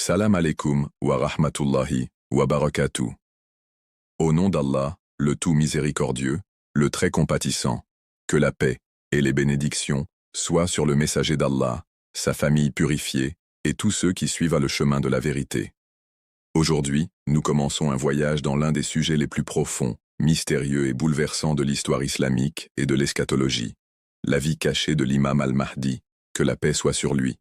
Salam alaikum wa rahmatullahi wa barakatuh. Au nom d'Allah, le tout miséricordieux, le très compatissant, que la paix et les bénédictions soient sur le messager d'Allah, sa famille purifiée et tous ceux qui suivent le chemin de la vérité. Aujourd'hui, nous commençons un voyage dans l'un des sujets les plus profonds, mystérieux et bouleversants de l'histoire islamique et de l'eschatologie. La vie cachée de l'imam al-Mahdi, que la paix soit sur lui.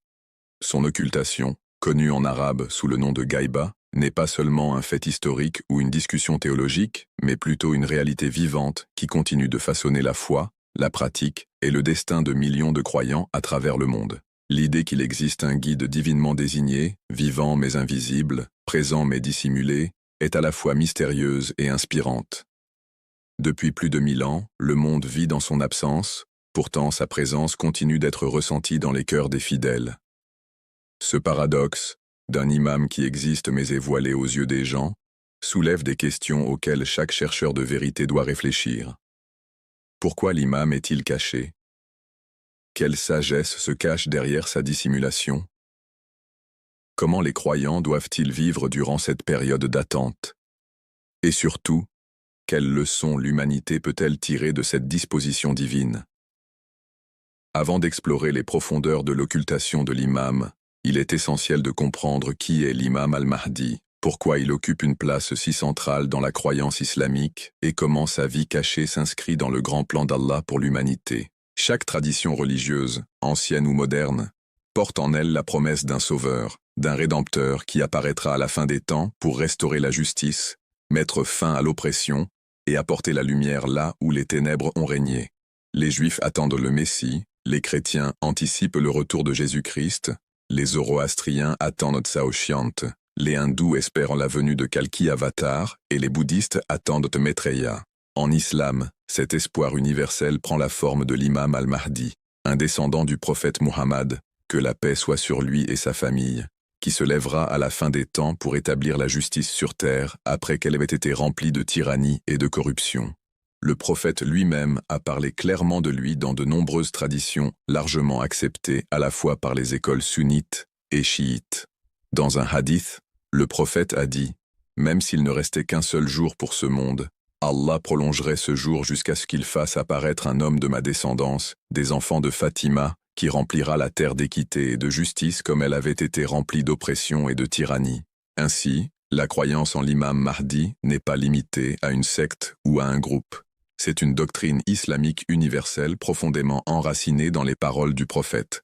Son occultation, connue en arabe sous le nom de Gaïba, n'est pas seulement un fait historique ou une discussion théologique, mais plutôt une réalité vivante qui continue de façonner la foi, la pratique et le destin de millions de croyants à travers le monde. L'idée qu'il existe un guide divinement désigné, vivant mais invisible, présent mais dissimulé, est à la fois mystérieuse et inspirante. Depuis plus de 1000 ans, le monde vit dans son absence, pourtant sa présence continue d'être ressentie dans les cœurs des fidèles. Ce paradoxe, d'un imam qui existe mais est voilé aux yeux des gens, soulève des questions auxquelles chaque chercheur de vérité doit réfléchir. Pourquoi l'imam est-il caché? Quelle sagesse se cache derrière sa dissimulation? Comment les croyants doivent-ils vivre durant cette période d'attente? Et surtout, quelles leçons l'humanité peut-elle tirer de cette disposition divine? Avant d'explorer les profondeurs de l'occultation de l'imam, il est essentiel de comprendre qui est l'imam al-Mahdi, pourquoi il occupe une place si centrale dans la croyance islamique et comment sa vie cachée s'inscrit dans le grand plan d'Allah pour l'humanité. Chaque tradition religieuse, ancienne ou moderne, porte en elle la promesse d'un sauveur, d'un rédempteur qui apparaîtra à la fin des temps pour restaurer la justice, mettre fin à l'oppression et apporter la lumière là où les ténèbres ont régné. Les Juifs attendent le Messie, les chrétiens anticipent le retour de Jésus-Christ, les zoroastriens attendent Saoshyant, les hindous espèrent la venue de Kalki Avatar et les bouddhistes attendent Maitreya. En islam, cet espoir universel prend la forme de l'imam al-Mahdi, un descendant du prophète Muhammad, que la paix soit sur lui et sa famille, qui se lèvera à la fin des temps pour établir la justice sur terre après qu'elle avait été remplie de tyrannie et de corruption. Le prophète lui-même a parlé clairement de lui dans de nombreuses traditions largement acceptées à la fois par les écoles sunnites et chiites. Dans un hadith, le prophète a dit « Même s'il ne restait qu'un seul jour pour ce monde, Allah prolongerait ce jour jusqu'à ce qu'il fasse apparaître un homme de ma descendance, des enfants de Fatima, qui remplira la terre d'équité et de justice comme elle avait été remplie d'oppression et de tyrannie. » Ainsi, la croyance en l'imam Mahdi n'est pas limitée à une secte ou à un groupe. C'est une doctrine islamique universelle profondément enracinée dans les paroles du prophète.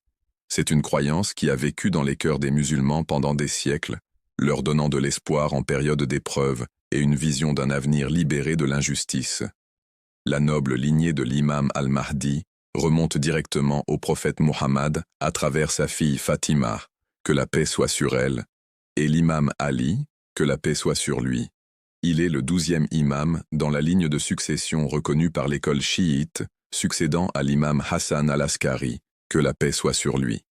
C'est une croyance qui a vécu dans les cœurs des musulmans pendant des siècles, leur donnant de l'espoir en période d'épreuve et une vision d'un avenir libéré de l'injustice. La noble lignée de l'imam al-Mahdi remonte directement au prophète Muhammad à travers sa fille Fatima, que la paix soit sur elle, et l'imam Ali, que la paix soit sur lui. Il est le 12e imam dans la ligne de succession reconnue par l'école chiite, succédant à l'imam Hassan al-Askari, que la paix soit sur lui.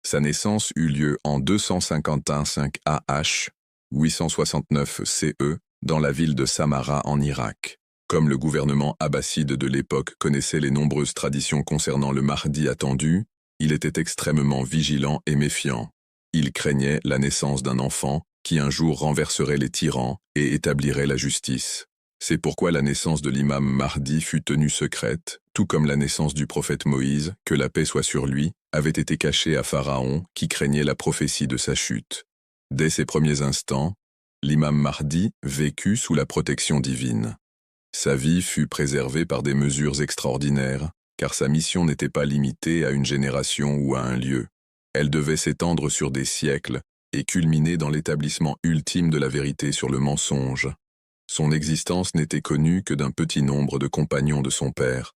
Sa naissance eut lieu en 251-5 AH, 869 CE, dans la ville de Samarra en Irak. Comme le gouvernement abbasside de l'époque connaissait les nombreuses traditions concernant le Mahdi attendu, il était extrêmement vigilant et méfiant. Il craignait la naissance d'un enfant, qui un jour renverserait les tyrans et établirait la justice. C'est pourquoi la naissance de l'imam Mahdi fut tenue secrète, tout comme la naissance du prophète Moïse, que la paix soit sur lui, avait été cachée à Pharaon, qui craignait la prophétie de sa chute. Dès ses premiers instants, l'imam Mahdi vécut sous la protection divine. Sa vie fut préservée par des mesures extraordinaires, car sa mission n'était pas limitée à une génération ou à un lieu. Elle devait s'étendre sur des siècles, et culminer dans l'établissement ultime de la vérité sur le mensonge. Son existence n'était connue que d'un petit nombre de compagnons de son père,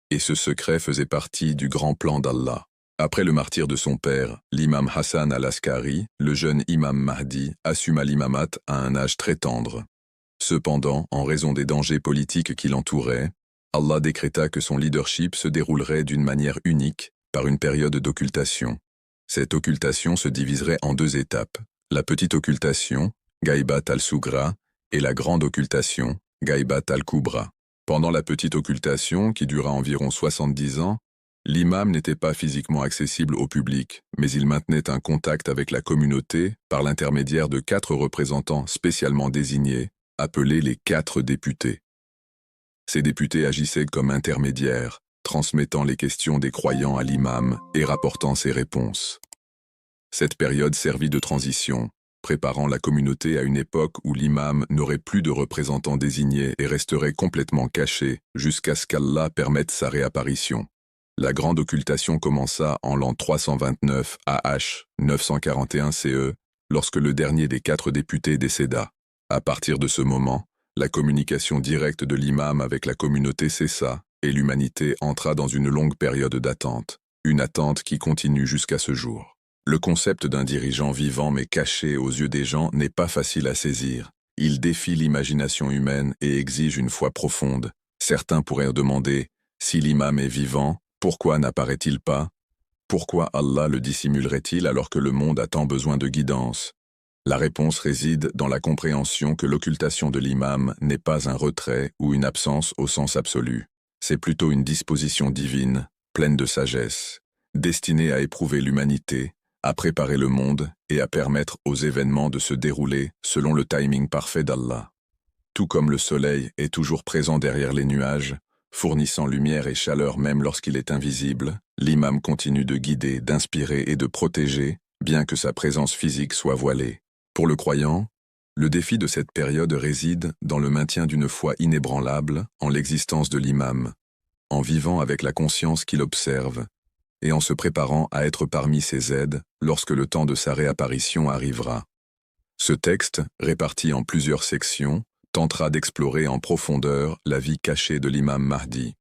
et ce secret faisait partie du grand plan d'Allah. Après le martyre de son père, l'imam Hassan al-Askari, le jeune imam Mahdi, assuma l'imamat à un âge très tendre. Cependant, en raison des dangers politiques qui l'entouraient, Allah décréta que son leadership se déroulerait d'une manière unique, par une période d'occultation. Cette occultation se diviserait en deux étapes, la petite occultation, Gaïbat al-Sugra, et la grande occultation, Gaïbat al-Kubra. Pendant la petite occultation, qui dura environ 70 ans, L'imam n'était pas physiquement accessible au public, mais il maintenait un contact avec la communauté par l'intermédiaire de 4 représentants spécialement désignés, appelés les 4 députés. Ces députés agissaient comme intermédiaires, transmettant les questions des croyants à l'imam et rapportant ses réponses. Cette période servit de transition, préparant la communauté à une époque où l'imam n'aurait plus de représentants désignés et resterait complètement caché jusqu'à ce qu'Allah permette sa réapparition. La grande occultation commença en l'an 329 AH 941 CE, lorsque le dernier des 4 députés décéda. À partir de ce moment, la communication directe de l'imam avec la communauté cessa et l'humanité entra dans une longue période d'attente, une attente qui continue jusqu'à ce jour. Le concept d'un dirigeant vivant mais caché aux yeux des gens n'est pas facile à saisir. Il défie l'imagination humaine et exige une foi profonde. Certains pourraient demander, si l'imam est vivant, pourquoi n'apparaît-il pas? Pourquoi Allah le dissimulerait-il alors que le monde a tant besoin de guidance? La réponse réside dans la compréhension que l'occultation de l'imam n'est pas un retrait ou une absence au sens absolu. C'est plutôt une disposition divine, pleine de sagesse, destinée à éprouver l'humanité, à préparer le monde et à permettre aux événements de se dérouler selon le timing parfait d'Allah. Tout comme le soleil est toujours présent derrière les nuages, fournissant lumière et chaleur même lorsqu'il est invisible, l'imam continue de guider, d'inspirer et de protéger, bien que sa présence physique soit voilée. Pour le croyant, le défi de cette période réside dans le maintien d'une foi inébranlable en l'existence de l'imam, en vivant avec la conscience qu'il observe, et en se préparant à être parmi ses aides lorsque le temps de sa réapparition arrivera. Ce texte, réparti en plusieurs sections, tentera d'explorer en profondeur la vie cachée de l'imam Mahdi.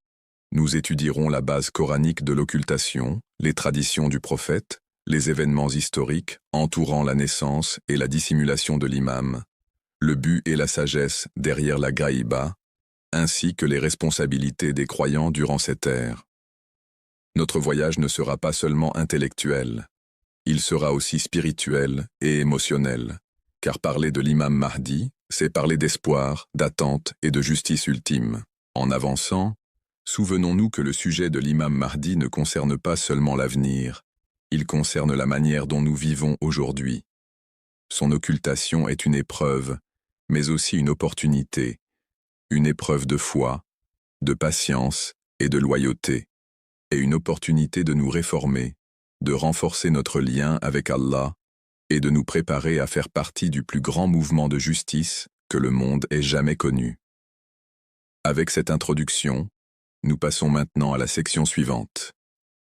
Nous étudierons la base coranique de l'occultation, les traditions du prophète, les événements historiques entourant la naissance et la dissimulation de l'imam, le but et la sagesse derrière la gaïba, ainsi que les responsabilités des croyants durant cette ère. Notre voyage ne sera pas seulement intellectuel, il sera aussi spirituel et émotionnel, car parler de l'imam Mahdi, c'est parler d'espoir, d'attente et de justice ultime. En avançant, souvenons-nous que le sujet de l'imam Mahdi ne concerne pas seulement l'avenir, il concerne la manière dont nous vivons aujourd'hui. Son occultation est une épreuve, mais aussi une opportunité, une épreuve de foi, de patience et de loyauté, et une opportunité de nous réformer, de renforcer notre lien avec Allah et de nous préparer à faire partie du plus grand mouvement de justice que le monde ait jamais connu. Avec cette introduction, nous passons maintenant à la section suivante.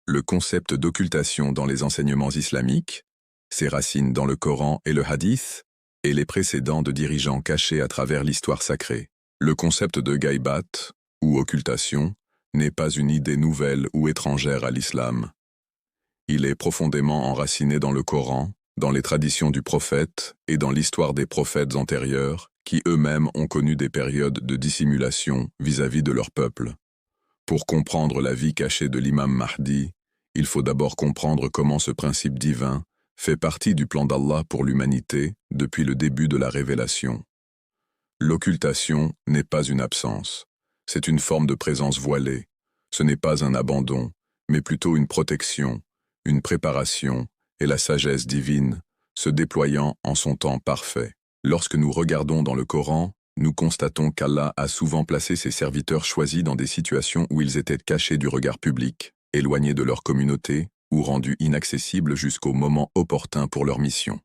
Le concept d'occultation dans les enseignements islamiques, ses racines dans le Coran et le Hadith, et les précédents de dirigeants cachés à travers l'histoire sacrée. Le concept de gaïbat, ou occultation, n'est pas une idée nouvelle ou étrangère à l'islam. Il est profondément enraciné dans le Coran, dans les traditions du prophète et dans l'histoire des prophètes antérieurs, qui eux-mêmes ont connu des périodes de dissimulation vis-à-vis de leur peuple. Pour comprendre la vie cachée de l'imam Mahdi, il faut d'abord comprendre comment ce principe divin fait partie du plan d'Allah pour l'humanité depuis le début de la révélation. L'occultation n'est pas une absence, c'est une forme de présence voilée. Ce n'est pas un abandon, mais plutôt une protection, une préparation et la sagesse divine, se déployant en son temps parfait. Lorsque nous regardons dans le Coran, nous constatons qu'Allah a souvent placé ses serviteurs choisis dans des situations où ils étaient cachés du regard public, éloignés de leur communauté ou rendus inaccessibles jusqu'au moment opportun pour leur mission.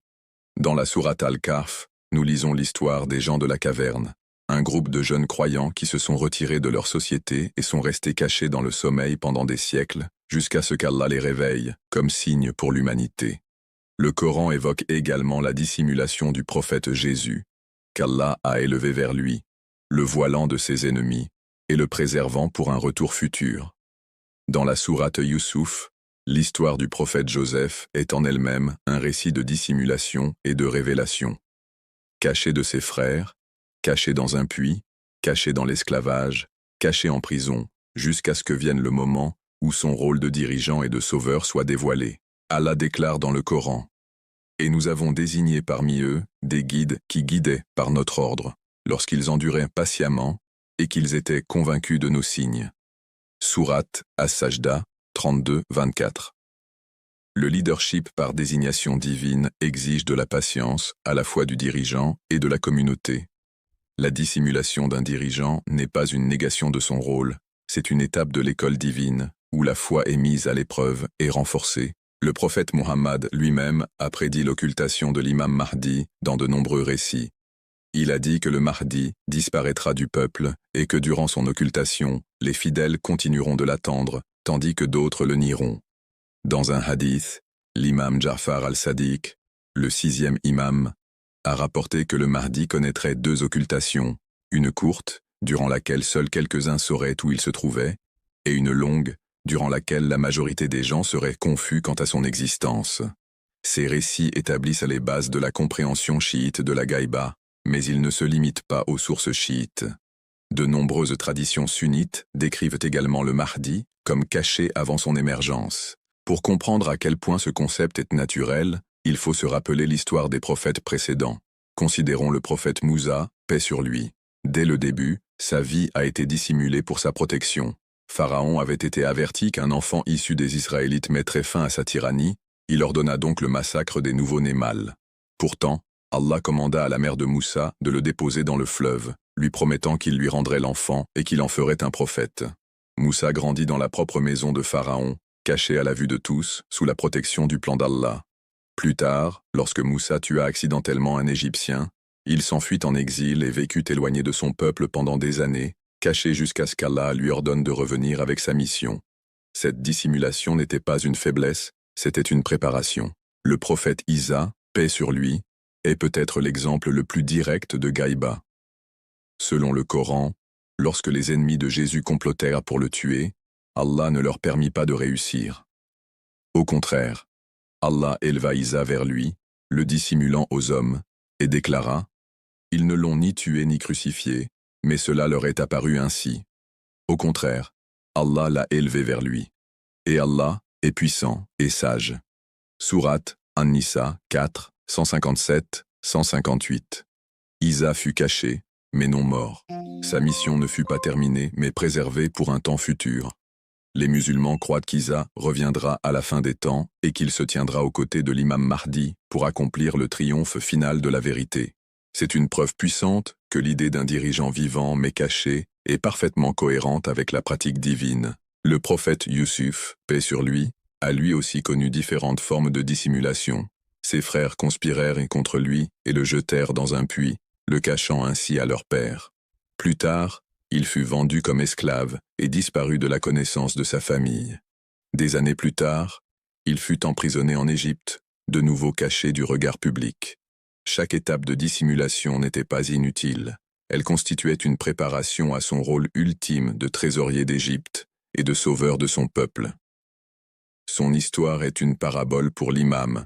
Dans la sourate Al-Kahf, nous lisons l'histoire des gens de la caverne, un groupe de jeunes croyants qui se sont retirés de leur société et sont restés cachés dans le sommeil pendant des siècles, jusqu'à ce qu'Allah les réveille, comme signe pour l'humanité. Le Coran évoque également la dissimulation du prophète Jésus, qu'Allah a élevé vers lui, le voilant de ses ennemis et le préservant pour un retour futur. Dans la sourate Youssouf, l'histoire du prophète Joseph est en elle-même un récit de dissimulation et de révélation. Caché de ses frères, caché dans un puits, caché dans l'esclavage, caché en prison, jusqu'à ce que vienne le moment où son rôle de dirigeant et de sauveur soit dévoilé. Allah déclare dans le Coran: « Et nous avons désigné parmi eux des guides qui guidaient par notre ordre, lorsqu'ils enduraient patiemment et qu'ils étaient convaincus de nos signes. » Sourate As-Sajda 32-24. Le leadership par désignation divine exige de la patience, à la fois du dirigeant et de la communauté. La dissimulation d'un dirigeant n'est pas une négation de son rôle, c'est une étape de l'école divine, où la foi est mise à l'épreuve et renforcée. Le prophète Muhammad lui-même a prédit l'occultation de l'imam Mahdi dans de nombreux récits. Il a dit que le Mahdi disparaîtra du peuple et que durant son occultation, les fidèles continueront de l'attendre, tandis que d'autres le nieront. Dans un hadith, l'imam Ja'far al-Sadiq, le 6e imam, a rapporté que le Mahdi connaîtrait 2 occultations, une courte, durant laquelle seuls quelques-uns sauraient où il se trouvait, et une longue, durant laquelle la majorité des gens seraient confus quant à son existence. Ces récits établissent les bases de la compréhension chiite de la Gaïba, mais ils ne se limitent pas aux sources chiites. De nombreuses traditions sunnites décrivent également le Mahdi comme caché avant son émergence. Pour comprendre à quel point ce concept est naturel, il faut se rappeler l'histoire des prophètes précédents. Considérons le prophète Moussa, paix sur lui. Dès le début, sa vie a été dissimulée pour sa protection. Pharaon avait été averti qu'un enfant issu des Israélites mettrait fin à sa tyrannie, il ordonna donc le massacre des nouveau-nés mâles. Pourtant, Allah commanda à la mère de Moussa de le déposer dans le fleuve, lui promettant qu'il lui rendrait l'enfant et qu'il en ferait un prophète. Moussa grandit dans la propre maison de Pharaon, caché à la vue de tous, sous la protection du plan d'Allah. Plus tard, lorsque Moussa tua accidentellement un Égyptien, il s'enfuit en exil et vécut éloigné de son peuple pendant des années, caché jusqu'à ce qu'Allah lui ordonne de revenir avec sa mission. Cette dissimulation n'était pas une faiblesse, c'était une préparation. Le prophète Isa, paix sur lui, est peut-être l'exemple le plus direct de Gaïba. Selon le Coran, lorsque les ennemis de Jésus complotèrent pour le tuer, Allah ne leur permit pas de réussir. Au contraire, Allah éleva Isa vers lui, le dissimulant aux hommes, et déclara « Ils ne l'ont ni tué ni crucifié, mais cela leur est apparu ainsi. Au contraire, Allah l'a élevé vers lui. Et Allah est puissant et sage. » Sourate An-Nisa 4, 157-158. Isa fut caché, mais non mort. Sa mission ne fut pas terminée, mais préservée pour un temps futur. Les musulmans croient qu'Isa reviendra à la fin des temps et qu'il se tiendra aux côtés de l'imam Mahdi pour accomplir le triomphe final de la vérité. C'est une preuve puissante que l'idée d'un dirigeant vivant mais caché est parfaitement cohérente avec la pratique divine. Le prophète Yusuf, paix sur lui, a lui aussi connu différentes formes de dissimulation. Ses frères conspirèrent contre lui et le jetèrent dans un puits, le cachant ainsi à leur père. Plus tard, il fut vendu comme esclave et disparut de la connaissance de sa famille. Des années plus tard, il fut emprisonné en Égypte, de nouveau caché du regard public. Chaque étape de dissimulation n'était pas inutile. Elle constituait une préparation à son rôle ultime de trésorier d'Égypte et de sauveur de son peuple. Son histoire est une parabole pour l'imam,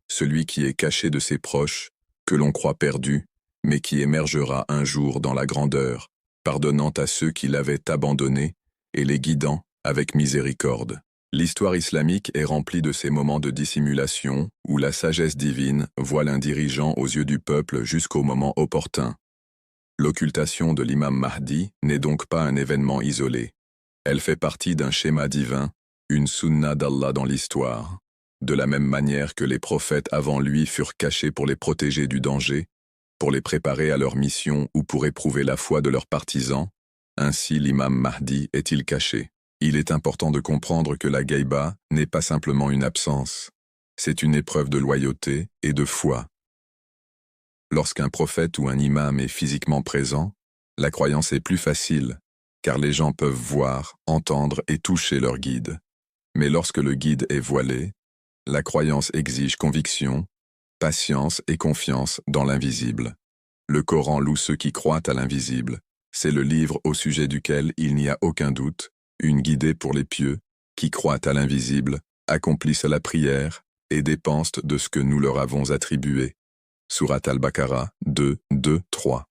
celui qui est caché de ses proches, que l'on croit perdu, mais qui émergera un jour dans la grandeur, pardonnant à ceux qui l'avaient abandonné et les guidant avec miséricorde. L'histoire islamique est remplie de ces moments de dissimulation où la sagesse divine voile un dirigeant aux yeux du peuple jusqu'au moment opportun. L'occultation de l'imam Mahdi n'est donc pas un événement isolé. Elle fait partie d'un schéma divin, une sunna d'Allah dans l'histoire. De la même manière que les prophètes avant lui furent cachés pour les protéger du danger, pour les préparer à leur mission ou pour éprouver la foi de leurs partisans, ainsi l'imam Mahdi est-il caché. Il est important de comprendre que la Gaïba n'est pas simplement une absence, c'est une épreuve de loyauté et de foi. Lorsqu'un prophète ou un imam est physiquement présent, la croyance est plus facile, car les gens peuvent voir, entendre et toucher leur guide. Mais lorsque le guide est voilé, la croyance exige conviction, patience et confiance dans l'invisible. Le Coran loue ceux qui croient à l'invisible. C'est le livre au sujet duquel il n'y a aucun doute, une guidée pour les pieux, qui croient à l'invisible, accomplissent la prière et dépensent de ce que nous leur avons attribué. Sourate Al-Baqarah 2, 2, 3.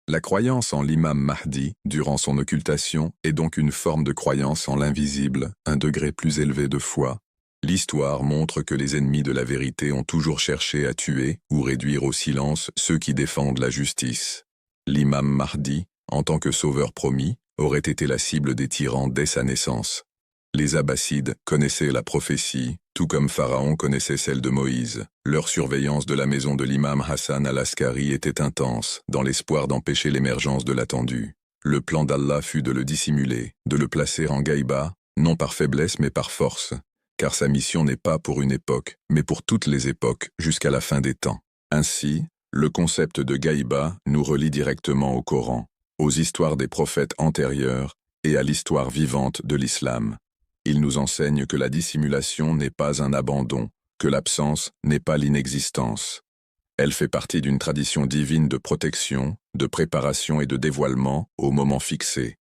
La croyance en l'imam Mahdi, durant son occultation, est donc une forme de croyance en l'invisible, un degré plus élevé de foi. L'histoire montre que les ennemis de la vérité ont toujours cherché à tuer ou réduire au silence ceux qui défendent la justice. L'imam Mahdi, en tant que sauveur promis, aurait été la cible des tyrans dès sa naissance. Les Abbassides connaissaient la prophétie, tout comme Pharaon connaissait celle de Moïse. Leur surveillance de la maison de l'imam Hassan al-Askari était intense, dans l'espoir d'empêcher l'émergence de l'attendu. Le plan d'Allah fut de le dissimuler, de le placer en gaïba, non par faiblesse mais par force, car sa mission n'est pas pour une époque, mais pour toutes les époques, jusqu'à la fin des temps. Ainsi, le concept de gaïba nous relie directement au Coran, aux histoires des prophètes antérieurs et à l'histoire vivante de l'islam. Il nous enseigne que la dissimulation n'est pas un abandon, que l'absence n'est pas l'inexistence. Elle fait partie d'une tradition divine de protection, de préparation et de dévoilement au moment fixé.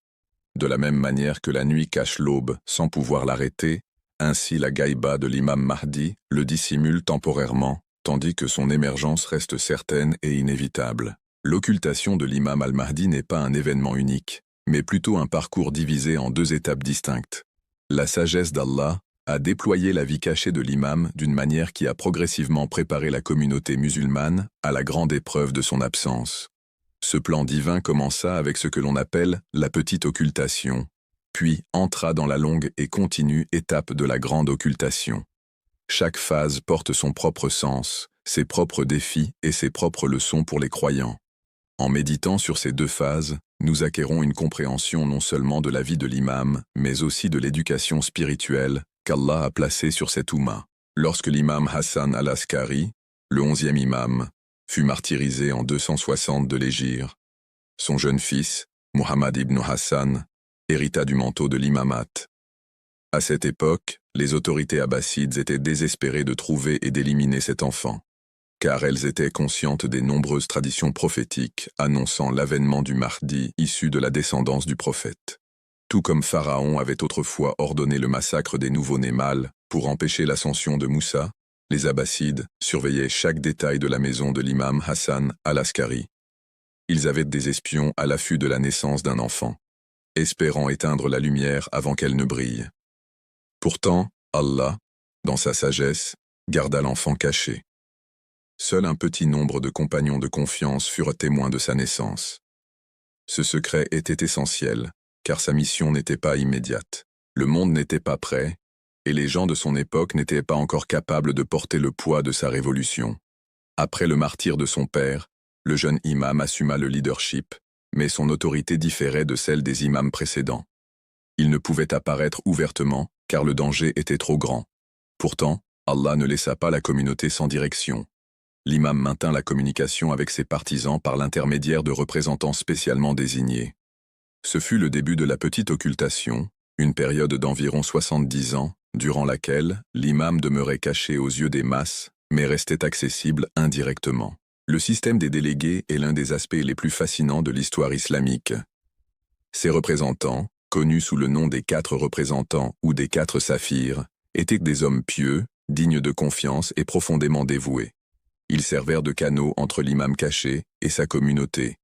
De la même manière que la nuit cache l'aube sans pouvoir l'arrêter, ainsi la gaïba de l'imam Mahdi le dissimule temporairement, tandis que son émergence reste certaine et inévitable. L'occultation de l'imam al-Mahdi n'est pas un événement unique, mais plutôt un parcours divisé en deux étapes distinctes. La sagesse d'Allah a déployé la vie cachée de l'imam d'une manière qui a progressivement préparé la communauté musulmane à la grande épreuve de son absence. Ce plan divin commença avec ce que l'on appelle la petite occultation, puis entra dans la longue et continue étape de la grande occultation. Chaque phase porte son propre sens, ses propres défis et ses propres leçons pour les croyants. En méditant sur ces deux phases, nous acquérons une compréhension non seulement de la vie de l'imam, mais aussi de l'éducation spirituelle qu'Allah a placée sur cette Oumma. Lorsque l'imam Hassan al-Askari, le 11e imam, fut martyrisé en 260 de l'Hégire, son jeune fils, Muhammad ibn Hassan, hérita du manteau de l'imamat. À cette époque, les autorités abbassides étaient désespérées de trouver et d'éliminer cet enfant, car elles étaient conscientes des nombreuses traditions prophétiques annonçant l'avènement du Mahdi issu de la descendance du prophète. Tout comme Pharaon avait autrefois ordonné le massacre des nouveau-nés mâles pour empêcher l'ascension de Moussa, les Abbassides surveillaient chaque détail de la maison de l'imam Hassan al-Askari. Ils avaient des espions à l'affût de la naissance d'un enfant, espérant éteindre la lumière avant qu'elle ne brille. Pourtant, Allah, dans sa sagesse, garda l'enfant caché. Seul un petit nombre de compagnons de confiance furent témoins de sa naissance. Ce secret était essentiel, car sa mission n'était pas immédiate. Le monde n'était pas prêt, et les gens de son époque n'étaient pas encore capables de porter le poids de sa révolution. Après le martyre de son père, le jeune imam assuma le leadership, mais son autorité différait de celle des imams précédents. Il ne pouvait apparaître ouvertement, car le danger était trop grand. Pourtant, Allah ne laissa pas la communauté sans direction. L'imam maintint la communication avec ses partisans par l'intermédiaire de représentants spécialement désignés. Ce fut le début de la petite occultation, une période d'environ 70 ans, durant laquelle l'imam demeurait caché aux yeux des masses, mais restait accessible indirectement. Le système des délégués est l'un des aspects les plus fascinants de l'histoire islamique. Ces représentants, connus sous le nom des 4 représentants ou des 4 saphirs, étaient des hommes pieux, dignes de confiance et profondément dévoués. Ils servèrent de canaux entre l'imam caché et sa communauté.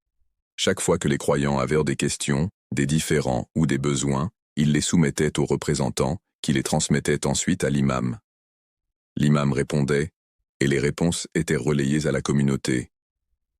Chaque fois que les croyants avaient des questions, des différends ou des besoins, ils les soumettaient aux représentants, qui les transmettaient ensuite à l'imam. L'imam répondait, et les réponses étaient relayées à la communauté.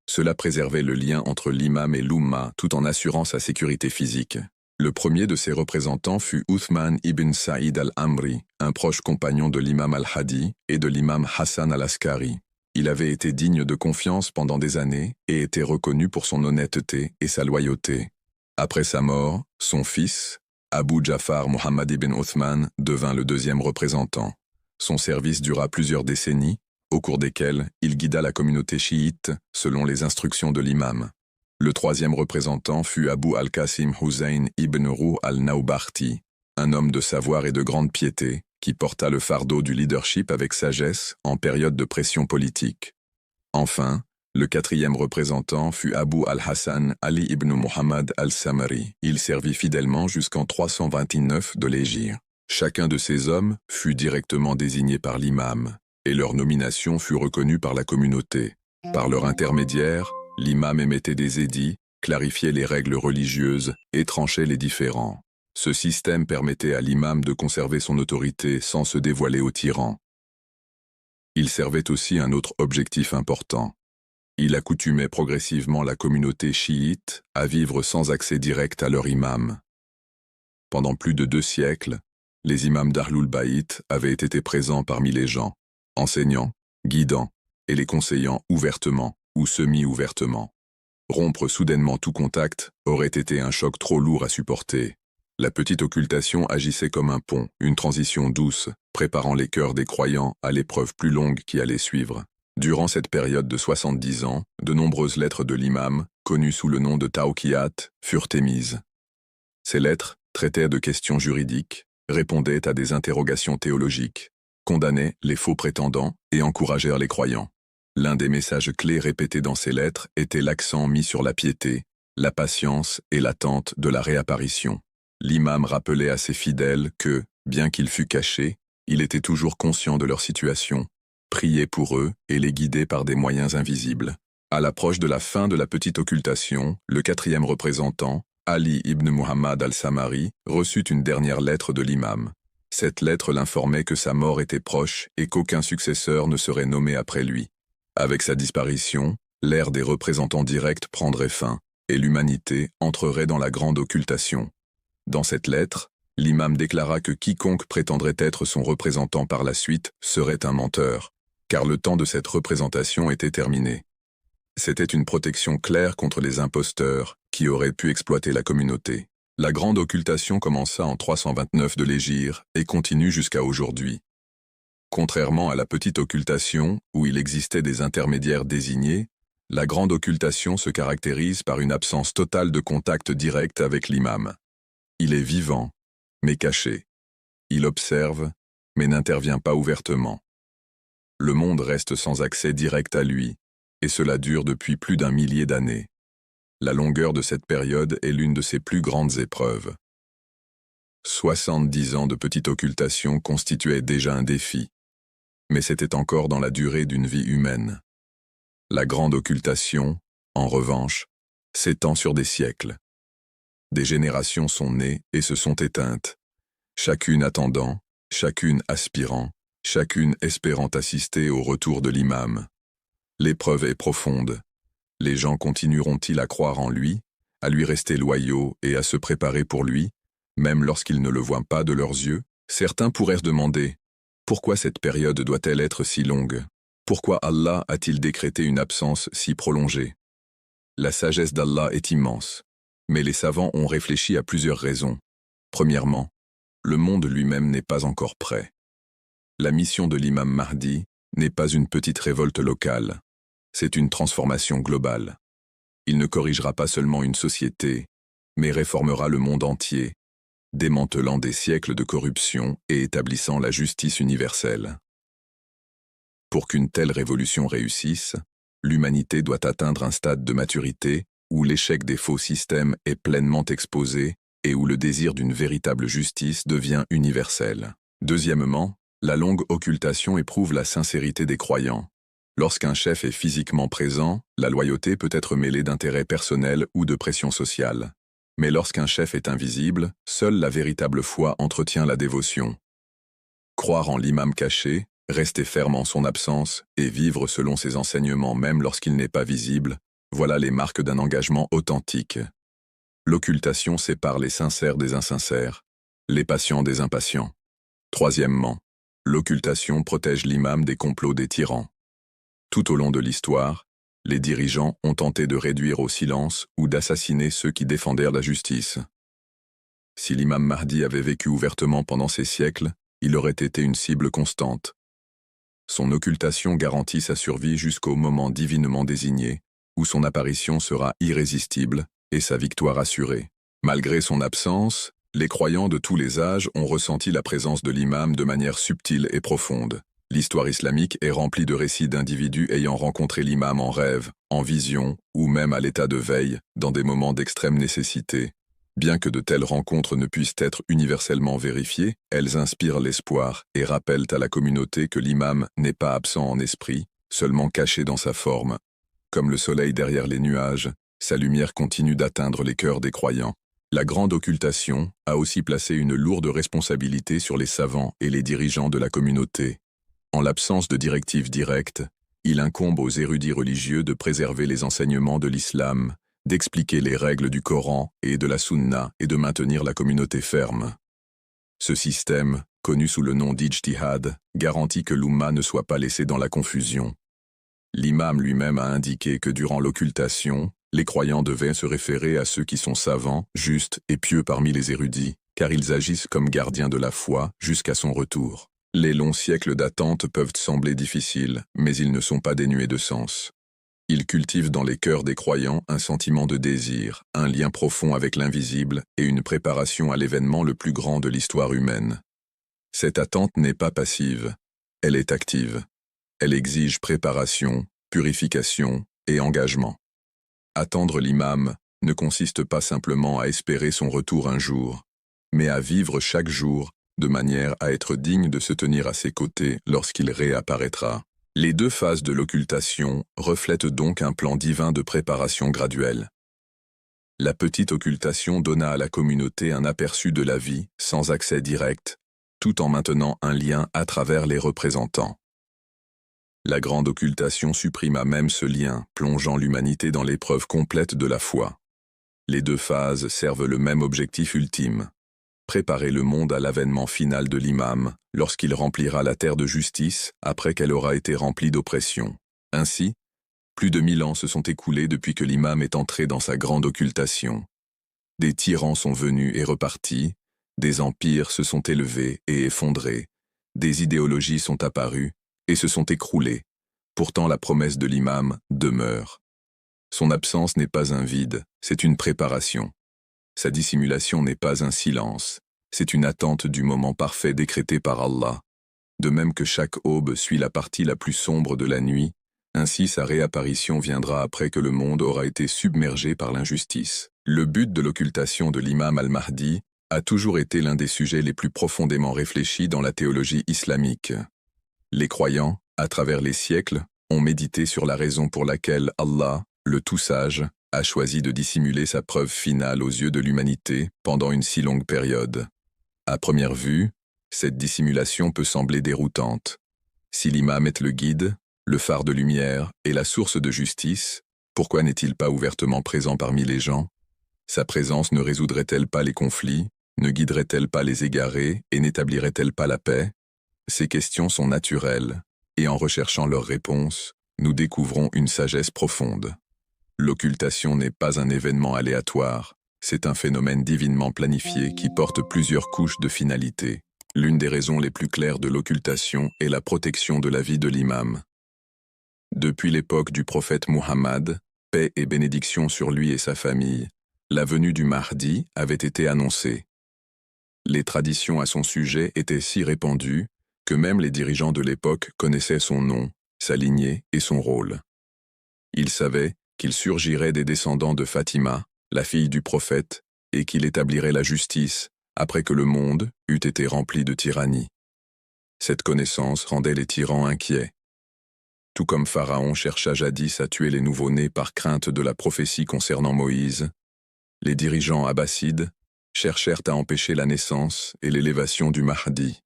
Cela préservait le lien entre l'imam et l'Oumma tout en assurant sa sécurité physique. Le premier de ces représentants fut Uthman ibn Saïd al-Amri, un proche compagnon de l'imam al-Hadi et de l'imam Hassan al-Askari. Il avait été digne de confiance pendant des années et était reconnu pour son honnêteté et sa loyauté. Après sa mort, son fils, Abu Ja'far Muhammad ibn Uthman, devint le deuxième représentant. Son service dura plusieurs décennies, au cours desquelles il guida la communauté chiite selon les instructions de l'imam. Le troisième représentant fut Abu al-Qasim Hussein ibn Ruh al-Naubarti, un homme de savoir et de grande piété, qui porta le fardeau du leadership avec sagesse en période de pression politique. Enfin, le quatrième représentant fut Abu al-Hassan Ali ibn Muhammad al-Samari. Il servit fidèlement jusqu'en 329 de l'Hégire. Chacun de ces hommes fut directement désigné par l'imam, et leur nomination fut reconnue par la communauté. Par leur intermédiaire, l'imam émettait des édits, clarifiait les règles religieuses et tranchait les différends. Ce système permettait à l'imam de conserver son autorité sans se dévoiler aux tyrans. Il servait aussi un autre objectif important. Il accoutumait progressivement la communauté chiite à vivre sans accès direct à leur imam. Pendant plus de 2 siècles, les imams d'Ahlul Bayt avaient été présents parmi les gens, enseignant, guidant et les conseillant ouvertement ou semi-ouvertement. Rompre soudainement tout contact aurait été un choc trop lourd à supporter. La petite occultation agissait comme un pont, une transition douce, préparant les cœurs des croyants à l'épreuve plus longue qui allait suivre. Durant cette période de 70 ans, de nombreuses lettres de l'imam, connues sous le nom de Tawqiyat, furent émises. Ces lettres traitaient de questions juridiques, répondaient à des interrogations théologiques, condamnaient les faux prétendants et encouragèrent les croyants. L'un des messages clés répétés dans ces lettres était l'accent mis sur la piété, la patience et l'attente de la réapparition. L'imam rappelait à ses fidèles que, bien qu'il fût caché, il était toujours conscient de leur situation, priait pour eux et les guidait par des moyens invisibles. À l'approche de la fin de la petite occultation, le 4e représentant, Ali ibn Muhammad al-Samari, reçut une dernière lettre de l'imam. Cette lettre l'informait que sa mort était proche et qu'aucun successeur ne serait nommé après lui. Avec sa disparition, l'ère des représentants directs prendrait fin, et l'humanité entrerait dans la grande occultation. Dans cette lettre, l'imam déclara que quiconque prétendrait être son représentant par la suite serait un menteur, car le temps de cette représentation était terminé. C'était une protection claire contre les imposteurs qui auraient pu exploiter la communauté. La grande occultation commença en 329 de l'Hégire et continue jusqu'à aujourd'hui. Contrairement à la petite occultation, où il existait des intermédiaires désignés, la grande occultation se caractérise par une absence totale de contact direct avec l'imam. Il est vivant, mais caché. Il observe, mais n'intervient pas ouvertement. Le monde reste sans accès direct à lui, et cela dure depuis plus d'1 millier d'années. La longueur de cette période est l'une de ses plus grandes épreuves. 70 ans de petite occultation constituaient déjà un défi, mais c'était encore dans la durée d'une vie humaine. La grande occultation, en revanche, s'étend sur des siècles. Des générations sont nées et se sont éteintes, chacune attendant, chacune aspirant, chacune espérant assister au retour de l'imam. L'épreuve est profonde. Les gens continueront-ils à croire en lui, à lui rester loyaux et à se préparer pour lui, même lorsqu'ils ne le voient pas de leurs yeux? Certains pourraient se demander, pourquoi cette période doit-elle être si longue? Pourquoi Allah a-t-il décrété une absence si prolongée? La sagesse d'Allah est immense, mais les savants ont réfléchi à plusieurs raisons. Premièrement, le monde lui-même n'est pas encore prêt. La mission de l'imam Mahdi n'est pas une petite révolte locale, c'est une transformation globale. Il ne corrigera pas seulement une société, mais réformera le monde entier, démantelant des siècles de corruption et établissant la justice universelle. Pour qu'une telle révolution réussisse, l'humanité doit atteindre un stade de maturité où l'échec des faux systèmes est pleinement exposé et où le désir d'une véritable justice devient universel. Deuxièmement, la longue occultation éprouve la sincérité des croyants. Lorsqu'un chef est physiquement présent, la loyauté peut être mêlée d'intérêts personnels ou de pression sociale. Mais lorsqu'un chef est invisible, seule la véritable foi entretient la dévotion. Croire en l'imam caché, rester ferme en son absence et vivre selon ses enseignements même lorsqu'il n'est pas visible, voilà les marques d'un engagement authentique. L'occultation sépare les sincères des insincères, les patients des impatients. Troisièmement, l'occultation protège l'imam des complots des tyrans. Tout au long de l'histoire, les dirigeants ont tenté de réduire au silence ou d'assassiner ceux qui défendèrent la justice. Si l'imam Mahdi avait vécu ouvertement pendant ces siècles, il aurait été une cible constante. Son occultation garantit sa survie jusqu'au moment divinement désigné, où son apparition sera irrésistible et sa victoire assurée. Malgré son absence, les croyants de tous les âges ont ressenti la présence de l'imam de manière subtile et profonde. L'histoire islamique est remplie de récits d'individus ayant rencontré l'imam en rêve, en vision, ou même à l'état de veille, dans des moments d'extrême nécessité. Bien que de telles rencontres ne puissent être universellement vérifiées, elles inspirent l'espoir et rappellent à la communauté que l'imam n'est pas absent en esprit, seulement caché dans sa forme. Comme le soleil derrière les nuages, sa lumière continue d'atteindre les cœurs des croyants. La grande occultation a aussi placé une lourde responsabilité sur les savants et les dirigeants de la communauté. En l'absence de directives directes, il incombe aux érudits religieux de préserver les enseignements de l'islam, d'expliquer les règles du Coran et de la Sunna et de maintenir la communauté ferme. Ce système, connu sous le nom d'Ijtihad, garantit que l'Oumma ne soit pas laissée dans la confusion. L'imam lui-même a indiqué que durant l'occultation, les croyants devaient se référer à ceux qui sont savants, justes et pieux parmi les érudits, car ils agissent comme gardiens de la foi jusqu'à son retour. Les longs siècles d'attente peuvent sembler difficiles, mais ils ne sont pas dénués de sens. Ils cultivent dans les cœurs des croyants un sentiment de désir, un lien profond avec l'invisible et une préparation à l'événement le plus grand de l'histoire humaine. Cette attente n'est pas passive, elle est active. Elle exige préparation, purification et engagement. Attendre l'imam ne consiste pas simplement à espérer son retour un jour, mais à vivre chaque jour de manière à être digne de se tenir à ses côtés lorsqu'il réapparaîtra. Les deux phases de l'occultation reflètent donc un plan divin de préparation graduelle. La petite occultation donna à la communauté un aperçu de la vie sans accès direct, tout en maintenant un lien à travers les représentants. La grande occultation supprima même ce lien, plongeant l'humanité dans l'épreuve complète de la foi. Les deux phases servent le même objectif ultime: préparer le monde à l'avènement final de l'imam, lorsqu'il remplira la terre de justice après qu'elle aura été remplie d'oppression. Ainsi, plus de 1000 ans se sont écoulés depuis que l'imam est entré dans sa grande occultation. Des tyrans sont venus et repartis, des empires se sont élevés et effondrés, des idéologies sont apparues et se sont écroulées. Pourtant la promesse de l'imam demeure. Son absence n'est pas un vide, c'est une préparation. Sa dissimulation n'est pas un silence, c'est une attente du moment parfait décrété par Allah. De même que chaque aube suit la partie la plus sombre de la nuit, ainsi sa réapparition viendra après que le monde aura été submergé par l'injustice. Le but de l'occultation de l'imam al-Mahdi a toujours été l'un des sujets les plus profondément réfléchis dans la théologie islamique. Les croyants, à travers les siècles, ont médité sur la raison pour laquelle Allah, le Tout-Sage, a choisi de dissimuler sa preuve finale aux yeux de l'humanité pendant une si longue période. À première vue, cette dissimulation peut sembler déroutante. Si l'imam est le guide, le phare de lumière et la source de justice, pourquoi n'est-il pas ouvertement présent parmi les gens? Sa présence ne résoudrait-elle pas les conflits, ne guiderait-elle pas les égarés et n'établirait-elle pas la paix? Ces questions sont naturelles, et en recherchant leurs réponses, nous découvrons une sagesse profonde. L'occultation n'est pas un événement aléatoire, c'est un phénomène divinement planifié qui porte plusieurs couches de finalité. L'une des raisons les plus claires de l'occultation est la protection de la vie de l'imam. Depuis l'époque du prophète Muhammad, paix et bénédiction sur lui et sa famille, la venue du Mahdi avait été annoncée. Les traditions à son sujet étaient si répandues que même les dirigeants de l'époque connaissaient son nom, sa lignée et son rôle. Ils savaient qu'il surgirait des descendants de Fatima, la fille du prophète, et qu'il établirait la justice après que le monde eût été rempli de tyrannie. Cette connaissance rendait les tyrans inquiets. Tout comme Pharaon chercha jadis à tuer les nouveau-nés par crainte de la prophétie concernant Moïse, les dirigeants abbassides cherchèrent à empêcher la naissance et l'élévation du Mahdi.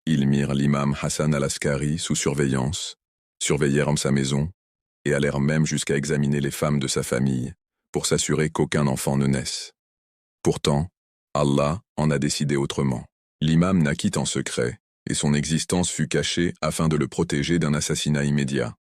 Ils mirent l'imam Hassan al-Askari sous surveillance, surveillèrent sa maison, et allèrent même jusqu'à examiner les femmes de sa famille, pour s'assurer qu'aucun enfant ne naisse. Pourtant, Allah en a décidé autrement. L'imam naquit en secret, et son existence fut cachée afin de le protéger d'un assassinat immédiat.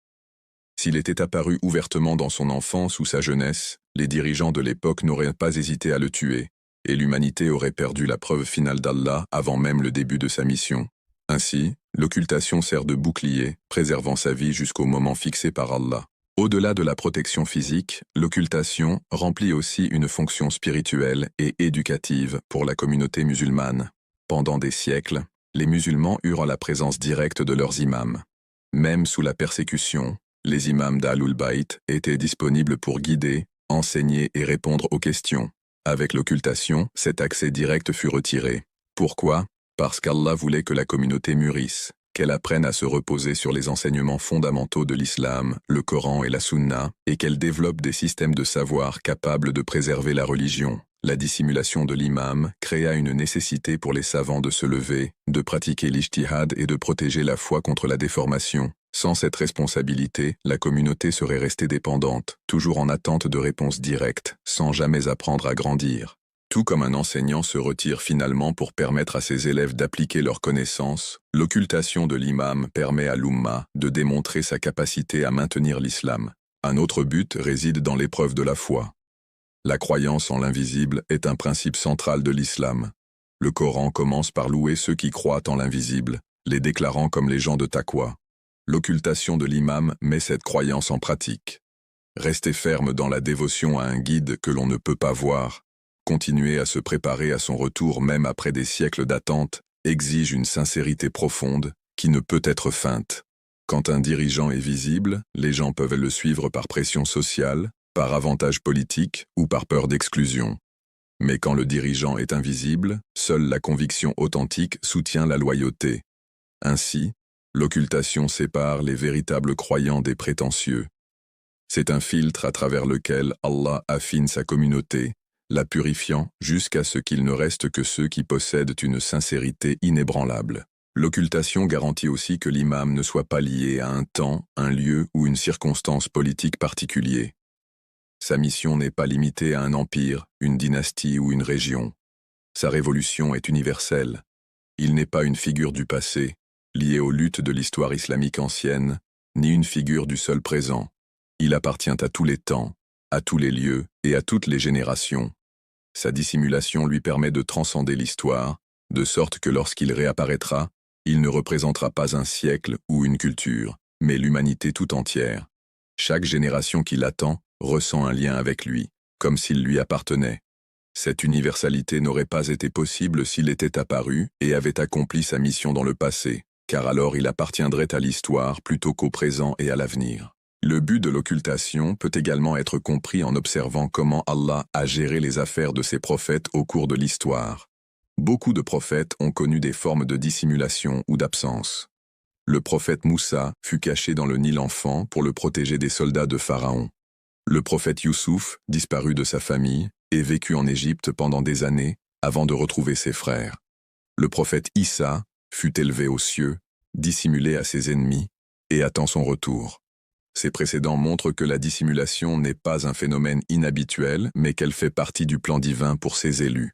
S'il était apparu ouvertement dans son enfance ou sa jeunesse, les dirigeants de l'époque n'auraient pas hésité à le tuer, et l'humanité aurait perdu la preuve finale d'Allah avant même le début de sa mission. Ainsi, l'occultation sert de bouclier, préservant sa vie jusqu'au moment fixé par Allah. Au-delà de la protection physique, l'occultation remplit aussi une fonction spirituelle et éducative pour la communauté musulmane. Pendant des siècles, les musulmans eurent la présence directe de leurs imams. Même sous la persécution, les imams d'Ahlul Bayt étaient disponibles pour guider, enseigner et répondre aux questions. Avec l'occultation, cet accès direct fut retiré. Pourquoi? Parce qu'Allah voulait que la communauté mûrisse, qu'elle apprenne à se reposer sur les enseignements fondamentaux de l'islam, le Coran et la Sunna, et qu'elle développe des systèmes de savoir capables de préserver la religion. La dissimulation de l'imam créa une nécessité pour les savants de se lever, de pratiquer l'ijtihad et de protéger la foi contre la déformation. Sans cette responsabilité, la communauté serait restée dépendante, toujours en attente de réponses directes, sans jamais apprendre à grandir. Tout comme un enseignant se retire finalement pour permettre à ses élèves d'appliquer leurs connaissances, l'occultation de l'imam permet à l'Oumma de démontrer sa capacité à maintenir l'islam. Un autre but réside dans l'épreuve de la foi. La croyance en l'invisible est un principe central de l'islam. Le Coran commence par louer ceux qui croient en l'invisible, les déclarant comme les gens de taqwa. L'occultation de l'imam met cette croyance en pratique. Rester ferme dans la dévotion à un guide que l'on ne peut pas voir, continuer à se préparer à son retour même après des siècles d'attente, exige une sincérité profonde qui ne peut être feinte. Quand un dirigeant est visible, les gens peuvent le suivre par pression sociale, par avantage politique ou par peur d'exclusion. Mais quand le dirigeant est invisible, seule la conviction authentique soutient la loyauté. Ainsi, l'occultation sépare les véritables croyants des prétentieux. C'est un filtre à travers lequel Allah affine sa communauté, la purifiant jusqu'à ce qu'il ne reste que ceux qui possèdent une sincérité inébranlable. L'occultation garantit aussi que l'imam ne soit pas lié à un temps, un lieu ou une circonstance politique particulier. Sa mission n'est pas limitée à un empire, une dynastie ou une région. Sa révolution est universelle. Il n'est pas une figure du passé, liée aux luttes de l'histoire islamique ancienne, ni une figure du seul présent. Il appartient à tous les temps, à tous les lieux et à toutes les générations. Sa dissimulation lui permet de transcender l'histoire, de sorte que lorsqu'il réapparaîtra, il ne représentera pas un siècle ou une culture, mais l'humanité tout entière. Chaque génération qui l'attend ressent un lien avec lui, comme s'il lui appartenait. Cette universalité n'aurait pas été possible s'il était apparu et avait accompli sa mission dans le passé, car alors il appartiendrait à l'histoire plutôt qu'au présent et à l'avenir. Le but de l'occultation peut également être compris en observant comment Allah a géré les affaires de ses prophètes au cours de l'histoire. Beaucoup de prophètes ont connu des formes de dissimulation ou d'absence. Le prophète Moussa fut caché dans le Nil enfant pour le protéger des soldats de Pharaon. Le prophète Youssouf disparut de sa famille et vécut en Égypte pendant des années avant de retrouver ses frères. Le prophète Issa fut élevé aux cieux, dissimulé à ses ennemis et attend son retour. Ces précédents montrent que la dissimulation n'est pas un phénomène inhabituel, mais qu'elle fait partie du plan divin pour ses élus.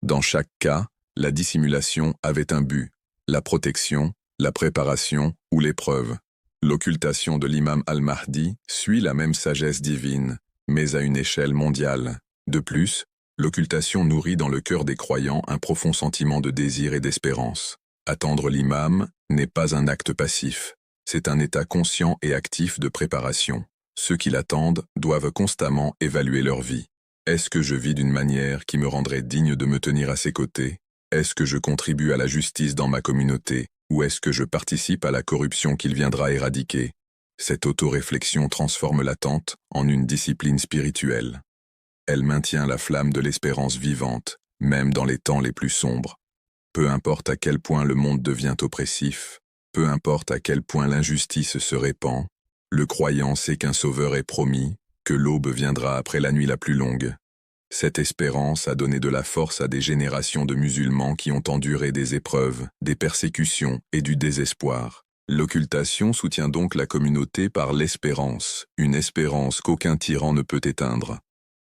Dans chaque cas, la dissimulation avait un but, la protection, la préparation ou l'épreuve. L'occultation de l'imam al-Mahdi suit la même sagesse divine, mais à une échelle mondiale. De plus, l'occultation nourrit dans le cœur des croyants un profond sentiment de désir et d'espérance. Attendre l'imam n'est pas un acte passif. C'est un état conscient et actif de préparation. Ceux qui l'attendent doivent constamment évaluer leur vie. Est-ce que je vis d'une manière qui me rendrait digne de me tenir à ses côtés? Est-ce que je contribue à la justice dans ma communauté? Ou est-ce que je participe à la corruption qu'il viendra éradiquer? Cette autoréflexion transforme l'attente en une discipline spirituelle. Elle maintient la flamme de l'espérance vivante, même dans les temps les plus sombres. Peu importe à quel point le monde devient oppressif, peu importe à quel point l'injustice se répand, le croyant sait qu'un sauveur est promis, que l'aube viendra après la nuit la plus longue. Cette espérance a donné de la force à des générations de musulmans qui ont enduré des épreuves, des persécutions et du désespoir. L'occultation soutient donc la communauté par l'espérance, une espérance qu'aucun tyran ne peut éteindre.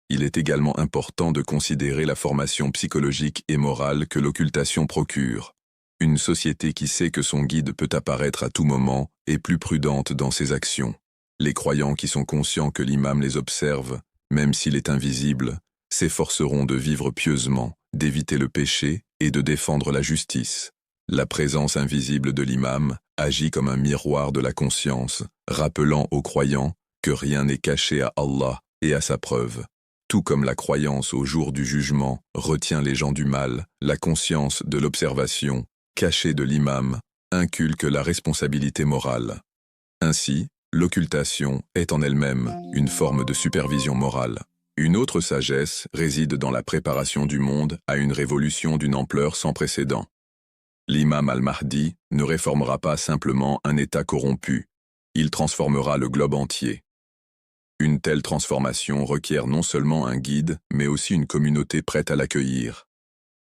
Il est également important de considérer la formation psychologique et morale que l'occultation procure. Une société qui sait que son guide peut apparaître à tout moment est plus prudente dans ses actions. Les croyants qui sont conscients que l'imam les observe, même s'il est invisible, s'efforceront de vivre pieusement, d'éviter le péché et de défendre la justice. La présence invisible de l'imam agit comme un miroir de la conscience, rappelant aux croyants que rien n'est caché à Allah et à sa preuve. Tout comme la croyance au jour du jugement retient les gens du mal, la conscience de l'observation, cachée de l'imam, inculque la responsabilité morale. Ainsi, l'occultation est en elle-même une forme de supervision morale. Une autre sagesse réside dans la préparation du monde à une révolution d'une ampleur sans précédent. L'imam al-Mahdi ne réformera pas simplement un État corrompu, il transformera le globe entier. Une telle transformation requiert non seulement un guide, mais aussi une communauté prête à l'accueillir.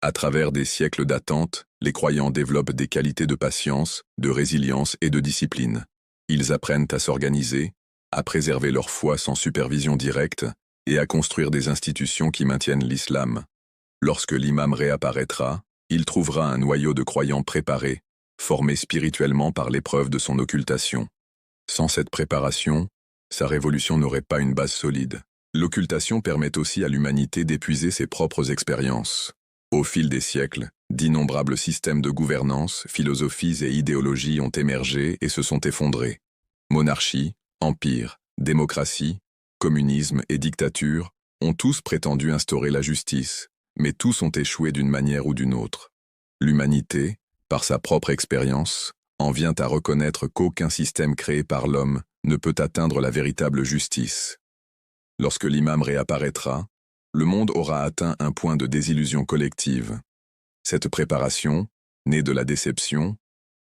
À travers des siècles d'attente, les croyants développent des qualités de patience, de résilience et de discipline. Ils apprennent à s'organiser, à préserver leur foi sans supervision directe et à construire des institutions qui maintiennent l'islam. Lorsque l'imam réapparaîtra, il trouvera un noyau de croyants préparés, formés spirituellement par l'épreuve de son occultation. Sans cette préparation, sa révolution n'aurait pas une base solide. L'occultation permet aussi à l'humanité d'épuiser ses propres expériences. Au fil des siècles, d'innombrables systèmes de gouvernance, philosophies et idéologies ont émergé et se sont effondrés. Monarchie, empire, démocratie, communisme et dictature ont tous prétendu instaurer la justice, mais tous ont échoué d'une manière ou d'une autre. L'humanité, par sa propre expérience, en vient à reconnaître qu'aucun système créé par l'homme ne peut atteindre la véritable justice. Lorsque l'imam réapparaîtra, le monde aura atteint un point de désillusion collective. Cette préparation, née de la déception,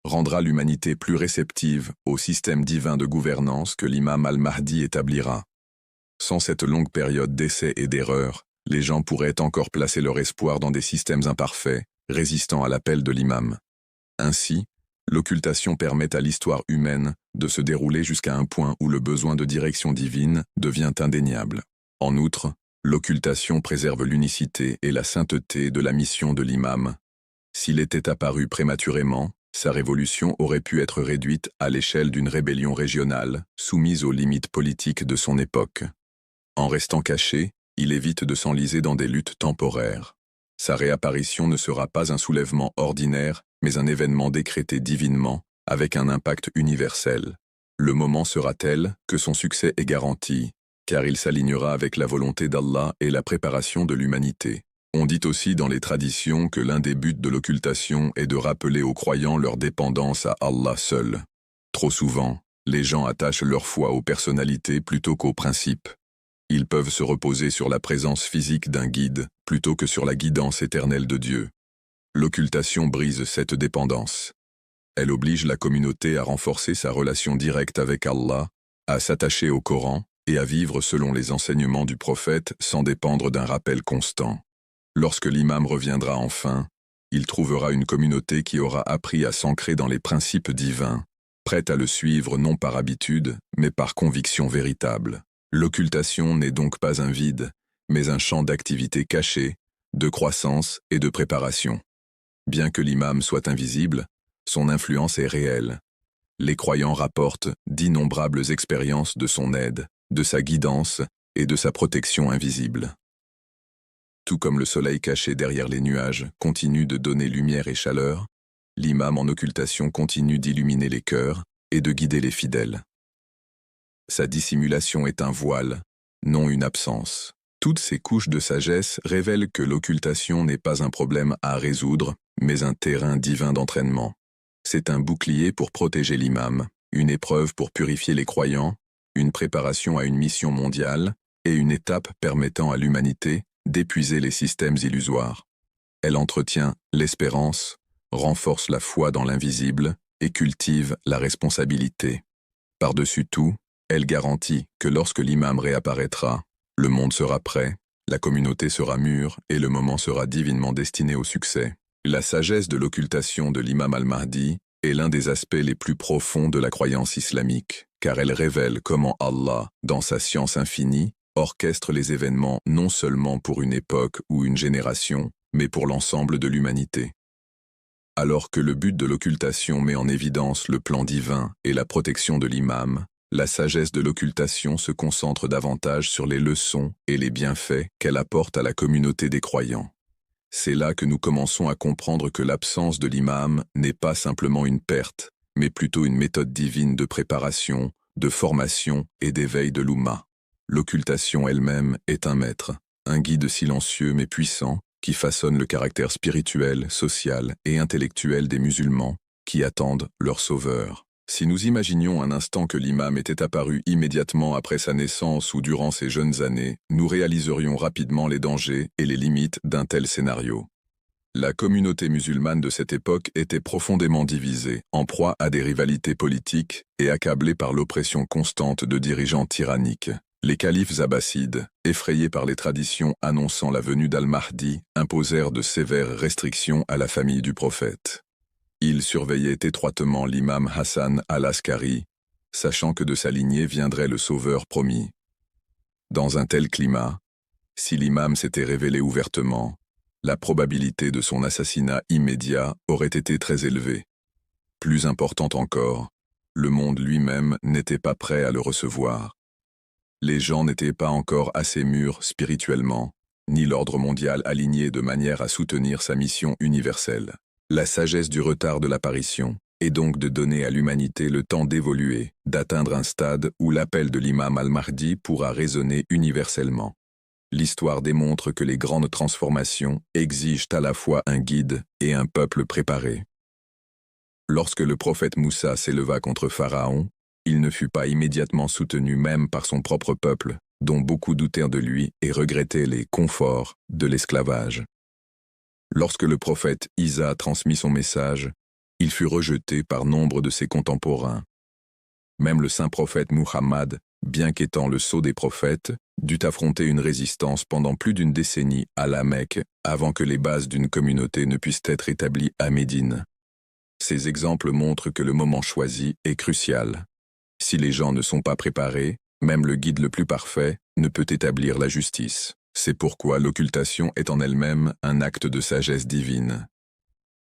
rendra l'humanité plus réceptive au système divin de gouvernance que l'imam al-Mahdi établira. Sans cette longue période d'essais et d'erreurs, les gens pourraient encore placer leur espoir dans des systèmes imparfaits, résistant à l'appel de l'imam. Ainsi, l'occultation permet à l'histoire humaine de se dérouler jusqu'à un point où le besoin de direction divine devient indéniable. En outre, l'occultation préserve l'unicité et la sainteté de la mission de l'imam. S'il était apparu prématurément, sa révolution aurait pu être réduite à l'échelle d'une rébellion régionale, soumise aux limites politiques de son époque. En restant caché, il évite de s'enliser dans des luttes temporaires. Sa réapparition ne sera pas un soulèvement ordinaire, mais un événement décrété divinement, avec un impact universel. Le moment sera tel que son succès est garanti, car il s'alignera avec la volonté d'Allah et la préparation de l'humanité. On dit aussi dans les traditions que l'un des buts de l'occultation est de rappeler aux croyants leur dépendance à Allah seul. Trop souvent, les gens attachent leur foi aux personnalités plutôt qu'aux principes. Ils peuvent se reposer sur la présence physique d'un guide plutôt que sur la guidance éternelle de Dieu. L'occultation brise cette dépendance. Elle oblige la communauté à renforcer sa relation directe avec Allah, à s'attacher au Coran et à vivre selon les enseignements du prophète sans dépendre d'un rappel constant. Lorsque l'imam reviendra enfin, il trouvera une communauté qui aura appris à s'ancrer dans les principes divins, prête à le suivre non par habitude, mais par conviction véritable. L'occultation n'est donc pas un vide, mais un champ d'activité caché, de croissance et de préparation. Bien que l'imam soit invisible, son influence est réelle. Les croyants rapportent d'innombrables expériences de son aide, de sa guidance et de sa protection invisible. Tout comme le soleil caché derrière les nuages continue de donner lumière et chaleur, l'imam en occultation continue d'illuminer les cœurs et de guider les fidèles. Sa dissimulation est un voile, non une absence. Toutes ces couches de sagesse révèlent que l'occultation n'est pas un problème à résoudre, mais un terrain divin d'entraînement. C'est un bouclier pour protéger l'imam, une épreuve pour purifier les croyants, une préparation à une mission mondiale et une étape permettant à l'humanité d'épuiser les systèmes illusoires. Elle entretient l'espérance, renforce la foi dans l'invisible et cultive la responsabilité. Par-dessus tout, elle garantit que lorsque l'imam réapparaîtra, le monde sera prêt, la communauté sera mûre et le moment sera divinement destiné au succès. La sagesse de l'occultation de l'imam al-Mahdi est l'un des aspects les plus profonds de la croyance islamique, car elle révèle comment Allah, dans sa science infinie, orchestre les événements non seulement pour une époque ou une génération, mais pour l'ensemble de l'humanité. Alors que le but de l'occultation met en évidence le plan divin et la protection de l'imam, la sagesse de l'occultation se concentre davantage sur les leçons et les bienfaits qu'elle apporte à la communauté des croyants. C'est là que nous commençons à comprendre que l'absence de l'imam n'est pas simplement une perte, mais plutôt une méthode divine de préparation, de formation et d'éveil de l'Oumma. L'occultation elle-même est un maître, un guide silencieux mais puissant, qui façonne le caractère spirituel, social et intellectuel des musulmans, qui attendent leur sauveur. Si nous imaginions un instant que l'imam était apparu immédiatement après sa naissance ou durant ses jeunes années, nous réaliserions rapidement les dangers et les limites d'un tel scénario. La communauté musulmane de cette époque était profondément divisée, en proie à des rivalités politiques et accablée par l'oppression constante de dirigeants tyranniques. Les califes abbassides, effrayés par les traditions annonçant la venue d'Al-Mahdi, imposèrent de sévères restrictions à la famille du prophète. Ils surveillaient étroitement l'imam Hassan al-Askari, sachant que de sa lignée viendrait le sauveur promis. Dans un tel climat, si l'imam s'était révélé ouvertement, la probabilité de son assassinat immédiat aurait été très élevée. Plus importante encore, le monde lui-même n'était pas prêt à le recevoir. Les gens n'étaient pas encore assez mûrs spirituellement, ni l'ordre mondial aligné de manière à soutenir sa mission universelle. La sagesse du retard de l'apparition est donc de donner à l'humanité le temps d'évoluer, d'atteindre un stade où l'appel de l'imam al-Mahdi pourra résonner universellement. L'histoire démontre que les grandes transformations exigent à la fois un guide et un peuple préparé. Lorsque le prophète Moussa s'éleva contre Pharaon, il ne fut pas immédiatement soutenu même par son propre peuple, dont beaucoup doutèrent de lui et regrettaient les conforts de l'esclavage. Lorsque le prophète Isa transmit son message, il fut rejeté par nombre de ses contemporains. Même le saint prophète Muhammad, bien qu'étant le sceau des prophètes, dut affronter une résistance pendant plus d'une décennie à la Mecque avant que les bases d'une communauté ne puissent être établies à Médine. Ces exemples montrent que le moment choisi est crucial. Si les gens ne sont pas préparés, même le guide le plus parfait ne peut établir la justice. C'est pourquoi l'occultation est en elle-même un acte de sagesse divine.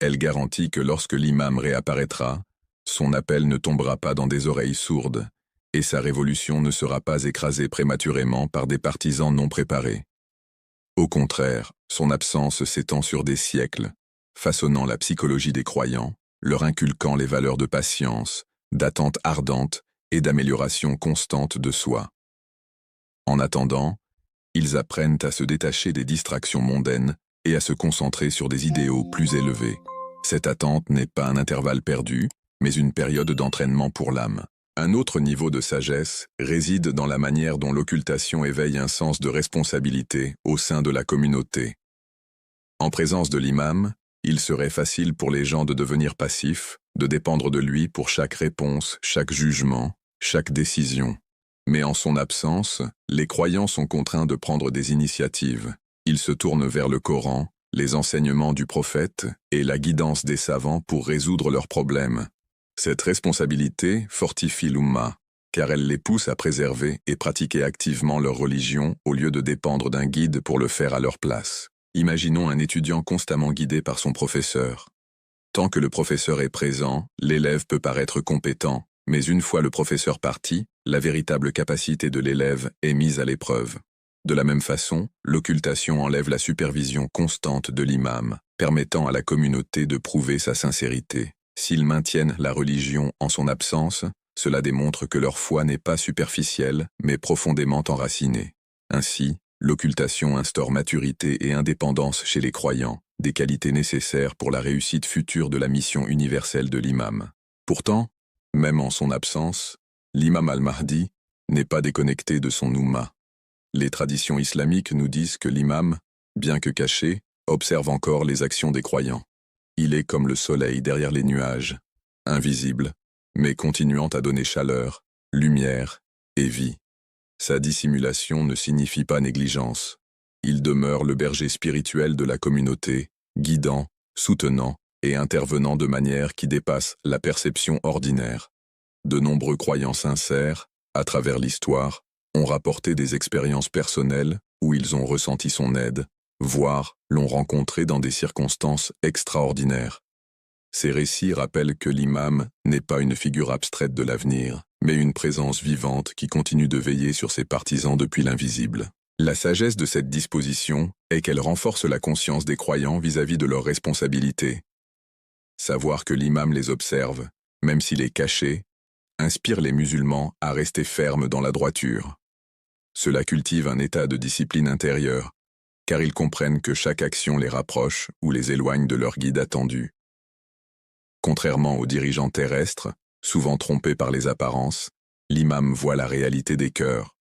Elle garantit que lorsque l'imam réapparaîtra, son appel ne tombera pas dans des oreilles sourdes, et sa révolution ne sera pas écrasée prématurément par des partisans non préparés. Au contraire, son absence s'étend sur des siècles, façonnant la psychologie des croyants, leur inculquant les valeurs de patience, d'attente ardente et d'amélioration constante de soi. En attendant, ils apprennent à se détacher des distractions mondaines et à se concentrer sur des idéaux plus élevés. Cette attente n'est pas un intervalle perdu, mais une période d'entraînement pour l'âme. Un autre niveau de sagesse réside dans la manière dont l'occultation éveille un sens de responsabilité au sein de la communauté. En présence de l'imam, il serait facile pour les gens de devenir passifs, de dépendre de lui pour chaque réponse, chaque jugement, chaque décision. Mais en son absence, les croyants sont contraints de prendre des initiatives. Ils se tournent vers le Coran, les enseignements du prophète et la guidance des savants pour résoudre leurs problèmes. Cette responsabilité fortifie l'Oumma, car elle les pousse à préserver et pratiquer activement leur religion au lieu de dépendre d'un guide pour le faire à leur place. Imaginons un étudiant constamment guidé par son professeur. Tant que le professeur est présent, l'élève peut paraître compétent, mais une fois le professeur parti, la véritable capacité de l'élève est mise à l'épreuve. De la même façon, l'occultation enlève la supervision constante de l'imam, permettant à la communauté de prouver sa sincérité. S'ils maintiennent la religion en son absence, cela démontre que leur foi n'est pas superficielle, mais profondément enracinée. Ainsi, l'occultation instaure maturité et indépendance chez les croyants, des qualités nécessaires pour la réussite future de la mission universelle de l'imam. Pourtant, même en son absence, l'imam al-Mahdi n'est pas déconnecté de son Oumma. Les traditions islamiques nous disent que l'imam, bien que caché, observe encore les actions des croyants. Il est comme le soleil derrière les nuages, invisible, mais continuant à donner chaleur, lumière et vie. Sa dissimulation ne signifie pas négligence. Il demeure le berger spirituel de la communauté, guidant, soutenant et intervenant de manière qui dépasse la perception ordinaire. De nombreux croyants sincères, à travers l'histoire, ont rapporté des expériences personnelles où ils ont ressenti son aide, voire l'ont rencontré dans des circonstances extraordinaires. Ces récits rappellent que l'imam n'est pas une figure abstraite de l'avenir, mais une présence vivante qui continue de veiller sur ses partisans depuis l'invisible. La sagesse de cette disposition est qu'elle renforce la conscience des croyants vis-à-vis de leurs responsabilités. Savoir que l'imam les observe, même s'il est caché, inspire les musulmans à rester fermes dans la droiture. Cela cultive un état de discipline intérieure, car ils comprennent que chaque action les rapproche ou les éloigne de leur guide attendu. Contrairement aux dirigeants terrestres, souvent trompés par les apparences, l'imam voit la réalité des cœurs.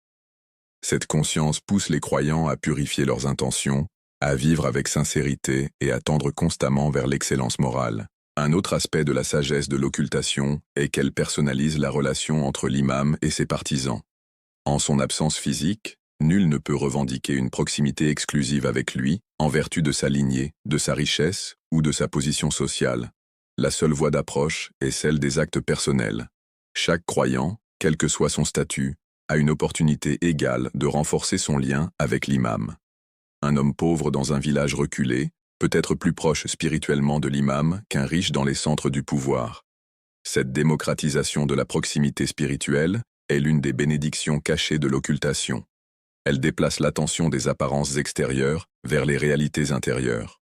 Cette conscience pousse les croyants à purifier leurs intentions, à vivre avec sincérité et à tendre constamment vers l'excellence morale. Un autre aspect de la sagesse de l'occultation est qu'elle personnalise la relation entre l'imam et ses partisans. En son absence physique, nul ne peut revendiquer une proximité exclusive avec lui en vertu de sa lignée, de sa richesse ou de sa position sociale. La seule voie d'approche est celle des actes personnels. Chaque croyant, quel que soit son statut, a une opportunité égale de renforcer son lien avec l'imam. Un homme pauvre dans un village reculé peut être plus proche spirituellement de l'imam qu'un riche dans les centres du pouvoir. Cette démocratisation de la proximité spirituelle est l'une des bénédictions cachées de l'occultation. Elle déplace l'attention des apparences extérieures vers les réalités intérieures.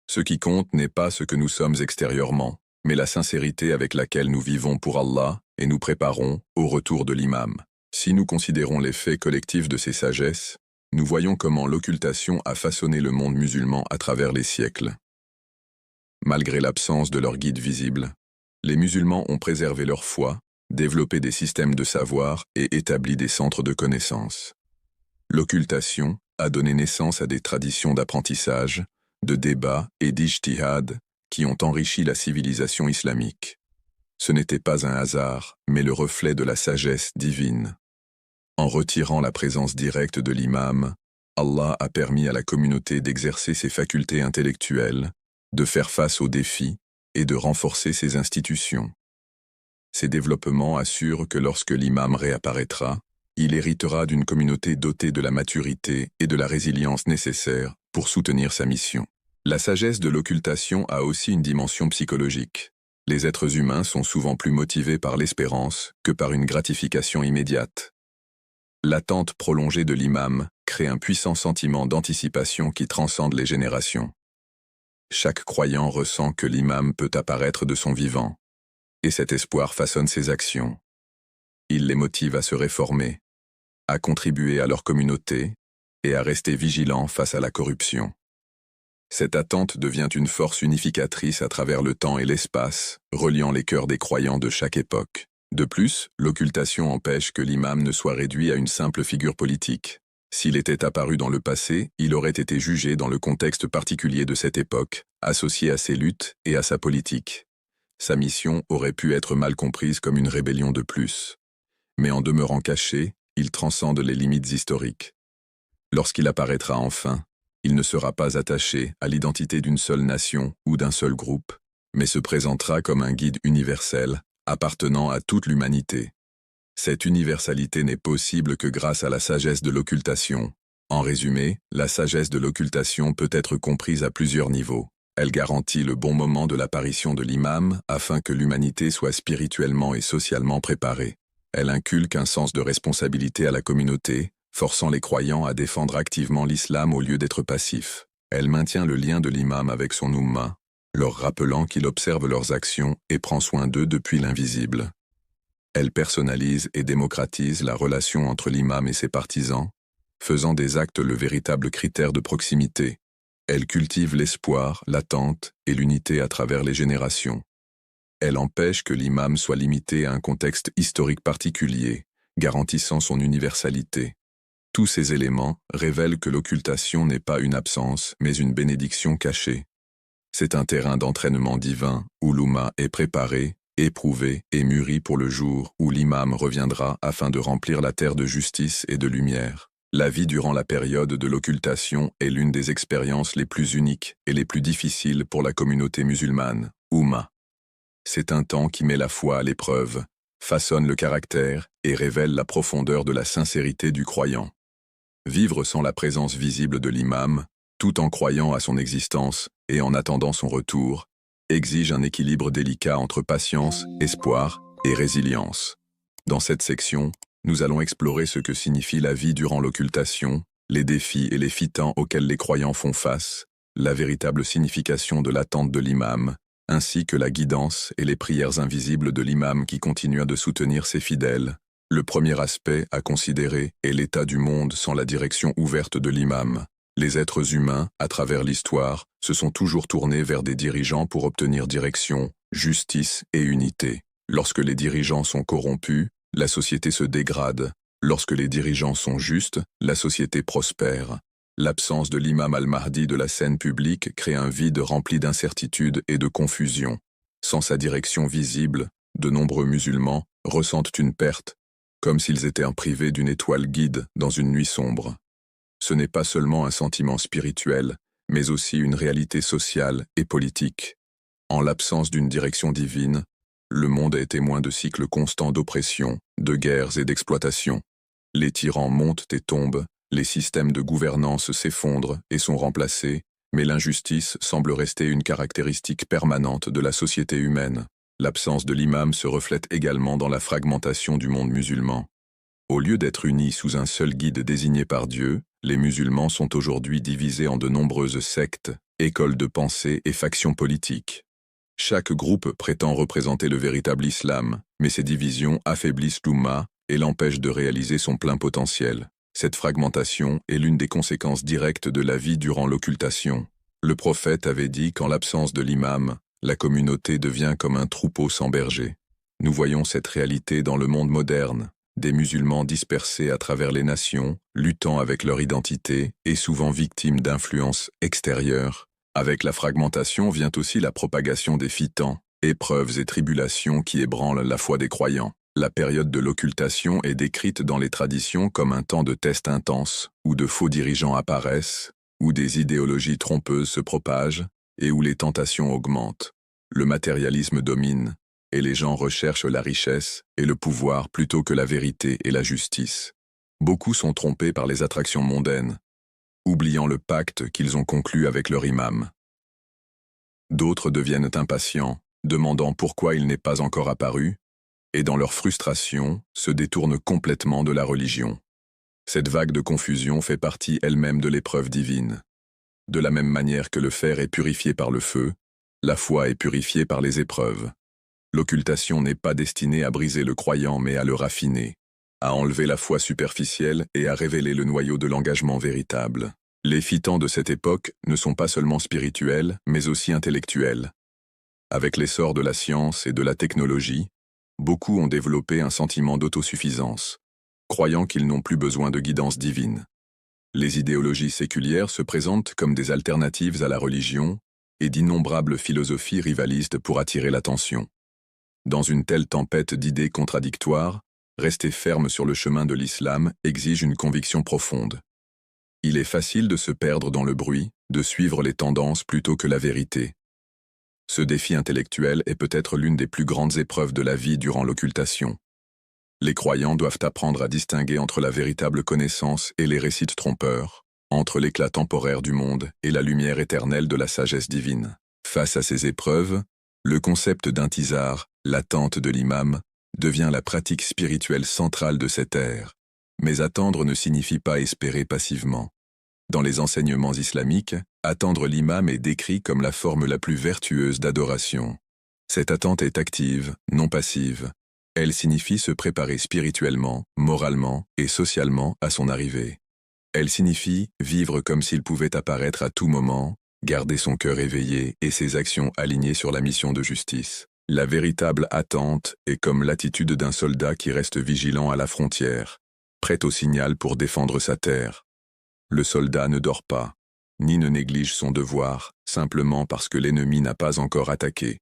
Ce qui compte n'est pas ce que nous sommes extérieurement, mais la sincérité avec laquelle nous vivons pour Allah et nous préparons au retour de l'imam. Si nous considérons l'effet collectif de ces sagesses, nous voyons comment l'occultation a façonné le monde musulman à travers les siècles. Malgré l'absence de leur guide visible, les musulmans ont préservé leur foi, développé des systèmes de savoir et établi des centres de connaissances. L'occultation a donné naissance à des traditions d'apprentissage, de débat et d'ijtihad qui ont enrichi la civilisation islamique. Ce n'était pas un hasard, mais le reflet de la sagesse divine. En retirant la présence directe de l'imam, Allah a permis à la communauté d'exercer ses facultés intellectuelles, de faire face aux défis et de renforcer ses institutions. Ces développements assurent que lorsque l'imam réapparaîtra, il héritera d'une communauté dotée de la maturité et de la résilience nécessaires pour soutenir sa mission. La sagesse de l'occultation a aussi une dimension psychologique. Les êtres humains sont souvent plus motivés par l'espérance que par une gratification immédiate. L'attente prolongée de l'imam crée un puissant sentiment d'anticipation qui transcende les générations. Chaque croyant ressent que l'imam peut apparaître de son vivant, et cet espoir façonne ses actions. Il les motive à se réformer, à contribuer à leur communauté et à rester vigilants face à la corruption. Cette attente devient une force unificatrice à travers le temps et l'espace, reliant les cœurs des croyants de chaque époque. De plus, l'occultation empêche que l'imam ne soit réduit à une simple figure politique. S'il était apparu dans le passé, il aurait été jugé dans le contexte particulier de cette époque, associé à ses luttes et à sa politique. Sa mission aurait pu être mal comprise comme une rébellion de plus. Mais en demeurant caché, il transcende les limites historiques. Lorsqu'il apparaîtra enfin, il ne sera pas attaché à l'identité d'une seule nation ou d'un seul groupe, mais se présentera comme un guide universel, appartenant à toute l'humanité. Cette universalité n'est possible que grâce à la sagesse de l'occultation. En résumé, la sagesse de l'occultation peut être comprise à plusieurs niveaux. Elle garantit le bon moment de l'apparition de l'imam afin que l'humanité soit spirituellement et socialement préparée. Elle inculque un sens de responsabilité à la communauté, forçant les croyants à défendre activement l'islam au lieu d'être passifs. Elle maintient le lien de l'imam avec son umma, leur rappelant qu'il observe leurs actions et prend soin d'eux depuis l'invisible. Elle personnalise et démocratise la relation entre l'imam et ses partisans, faisant des actes le véritable critère de proximité. Elle cultive l'espoir, l'attente et l'unité à travers les générations. Elle empêche que l'imam soit limité à un contexte historique particulier, garantissant son universalité. Tous ces éléments révèlent que l'occultation n'est pas une absence, mais une bénédiction cachée. C'est un terrain d'entraînement divin où l'Oumma est préparé, éprouvé et mûri pour le jour où l'imam reviendra afin de remplir la terre de justice et de lumière. La vie durant la période de l'occultation est l'une des expériences les plus uniques et les plus difficiles pour la communauté musulmane, Oumma. C'est un temps qui met la foi à l'épreuve, façonne le caractère et révèle la profondeur de la sincérité du croyant. Vivre sans la présence visible de l'imam, tout en croyant à son existence et en attendant son retour, exige un équilibre délicat entre patience, espoir et résilience. Dans cette section, nous allons explorer ce que signifie la vie durant l'occultation, les défis et les fitans auxquels les croyants font face, la véritable signification de l'attente de l'imam, ainsi que la guidance et les prières invisibles de l'imam qui continue de soutenir ses fidèles. Le premier aspect à considérer est l'état du monde sans la direction ouverte de l'imam. Les êtres humains, à travers l'histoire, se sont toujours tournés vers des dirigeants pour obtenir direction, justice et unité. Lorsque les dirigeants sont corrompus, la société se dégrade. Lorsque les dirigeants sont justes, la société prospère. L'absence de l'imam al-Mahdi de la scène publique crée un vide rempli d'incertitude et de confusion. Sans sa direction visible, de nombreux musulmans ressentent une perte, comme s'ils étaient privés d'une étoile guide dans une nuit sombre. Ce n'est pas seulement un sentiment spirituel, mais aussi une réalité sociale et politique. En l'absence d'une direction divine, le monde est témoin de cycles constants d'oppression, de guerres et d'exploitation. Les tyrans montent et tombent, les systèmes de gouvernance s'effondrent et sont remplacés, Mais l'injustice semble rester une caractéristique permanente de la société humaine. L'absence de l'imam se reflète également dans la fragmentation du monde musulman. Au lieu d'être unis sous un seul guide désigné par Dieu, les musulmans sont aujourd'hui divisés en de nombreuses sectes, écoles de pensée et factions politiques. Chaque groupe prétend représenter le véritable islam, mais ces divisions affaiblissent l'Oumma et l'empêchent de réaliser son plein potentiel. Cette fragmentation est l'une des conséquences directes de la vie durant l'occultation. Le prophète avait dit qu'en l'absence de l'imam, la communauté devient comme un troupeau sans berger. Nous voyons cette réalité dans le monde moderne, des musulmans dispersés à travers les nations, luttant avec leur identité et souvent victimes d'influences extérieures. Avec la fragmentation vient aussi la propagation des fitans, épreuves et tribulations qui ébranlent la foi des croyants. La période de l'occultation est décrite dans les traditions comme un temps de test intense, où de faux dirigeants apparaissent, où des idéologies trompeuses se propagent, et où les tentations augmentent. Le matérialisme domine, et les gens recherchent la richesse et le pouvoir plutôt que la vérité et la justice. Beaucoup sont trompés par les attractions mondaines, oubliant le pacte qu'ils ont conclu avec leur imam. D'autres deviennent impatients, demandant pourquoi il n'est pas encore apparu, et dans leur frustration, se détournent complètement de la religion. Cette vague de confusion fait partie elle-même de l'épreuve divine. De la même manière que le fer est purifié par le feu, la foi est purifiée par les épreuves. L'occultation n'est pas destinée à briser le croyant mais à le raffiner, à enlever la foi superficielle et à révéler le noyau de l'engagement véritable. Les fitans de cette époque ne sont pas seulement spirituels, mais aussi intellectuels. Avec l'essor de la science et de la technologie, beaucoup ont développé un sentiment d'autosuffisance, croyant qu'ils n'ont plus besoin de guidance divine. Les idéologies séculières se présentent comme des alternatives à la religion, et d'innombrables philosophies rivalisent pour attirer l'attention. Dans une telle tempête d'idées contradictoires, rester ferme sur le chemin de l'islam exige une conviction profonde. Il est facile de se perdre dans le bruit, de suivre les tendances plutôt que la vérité. Ce défi intellectuel est peut-être l'une des plus grandes épreuves de la vie durant l'occultation. Les croyants doivent apprendre à distinguer entre la véritable connaissance et les récits trompeurs, entre l'éclat temporaire du monde et la lumière éternelle de la sagesse divine. Face à ces épreuves, le concept d'intizar, l'attente de l'imam, devient la pratique spirituelle centrale de cette ère. Mais attendre ne signifie pas espérer passivement. Dans les enseignements islamiques, attendre l'imam est décrit comme la forme la plus vertueuse d'adoration. Cette attente est active, non passive. Elle signifie se préparer spirituellement, moralement et socialement à son arrivée. Elle signifie vivre comme s'il pouvait apparaître à tout moment, garder son cœur éveillé et ses actions alignées sur la mission de justice. La véritable attente est comme l'attitude d'un soldat qui reste vigilant à la frontière, prêt au signal pour défendre sa terre. Le soldat ne dort pas, ni ne néglige son devoir, simplement parce que l'ennemi n'a pas encore attaqué.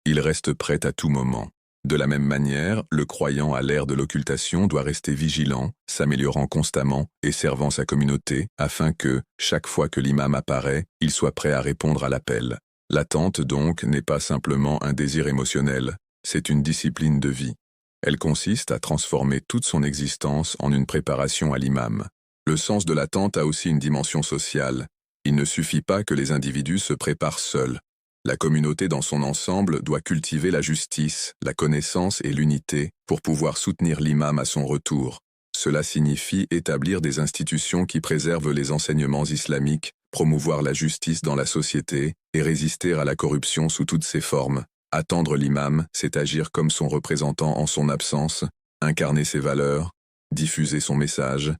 Il reste prêt à tout moment. De la même manière, le croyant à l'ère de l'occultation doit rester vigilant, s'améliorant constamment et servant sa communauté, afin que, chaque fois que l'imam apparaît, il soit prêt à répondre à l'appel. L'attente donc n'est pas simplement un désir émotionnel, c'est une discipline de vie. Elle consiste à transformer toute son existence en une préparation à l'imam. Le sens de l'attente a aussi une dimension sociale. Il ne suffit pas que les individus se préparent seuls. La communauté dans son ensemble doit cultiver la justice, la connaissance et l'unité pour pouvoir soutenir l'imam à son retour. Cela signifie établir des institutions qui préservent les enseignements islamiques, promouvoir la justice dans la société et résister à la corruption sous toutes ses formes. Attendre l'imam, c'est agir comme son représentant en son absence, incarner ses valeurs, diffuser son message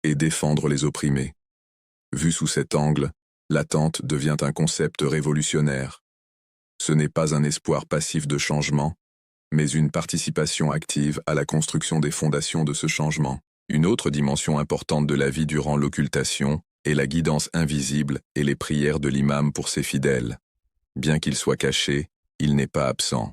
et défendre les opprimés. Vu sous cet angle, l'attente devient un concept révolutionnaire. Ce n'est pas un espoir passif de changement, mais une participation active à la construction des fondations de ce changement. Une autre dimension importante de la vie durant l'occultation est la guidance invisible et les prières de l'imam pour ses fidèles. Bien qu'il soit caché, il n'est pas absent.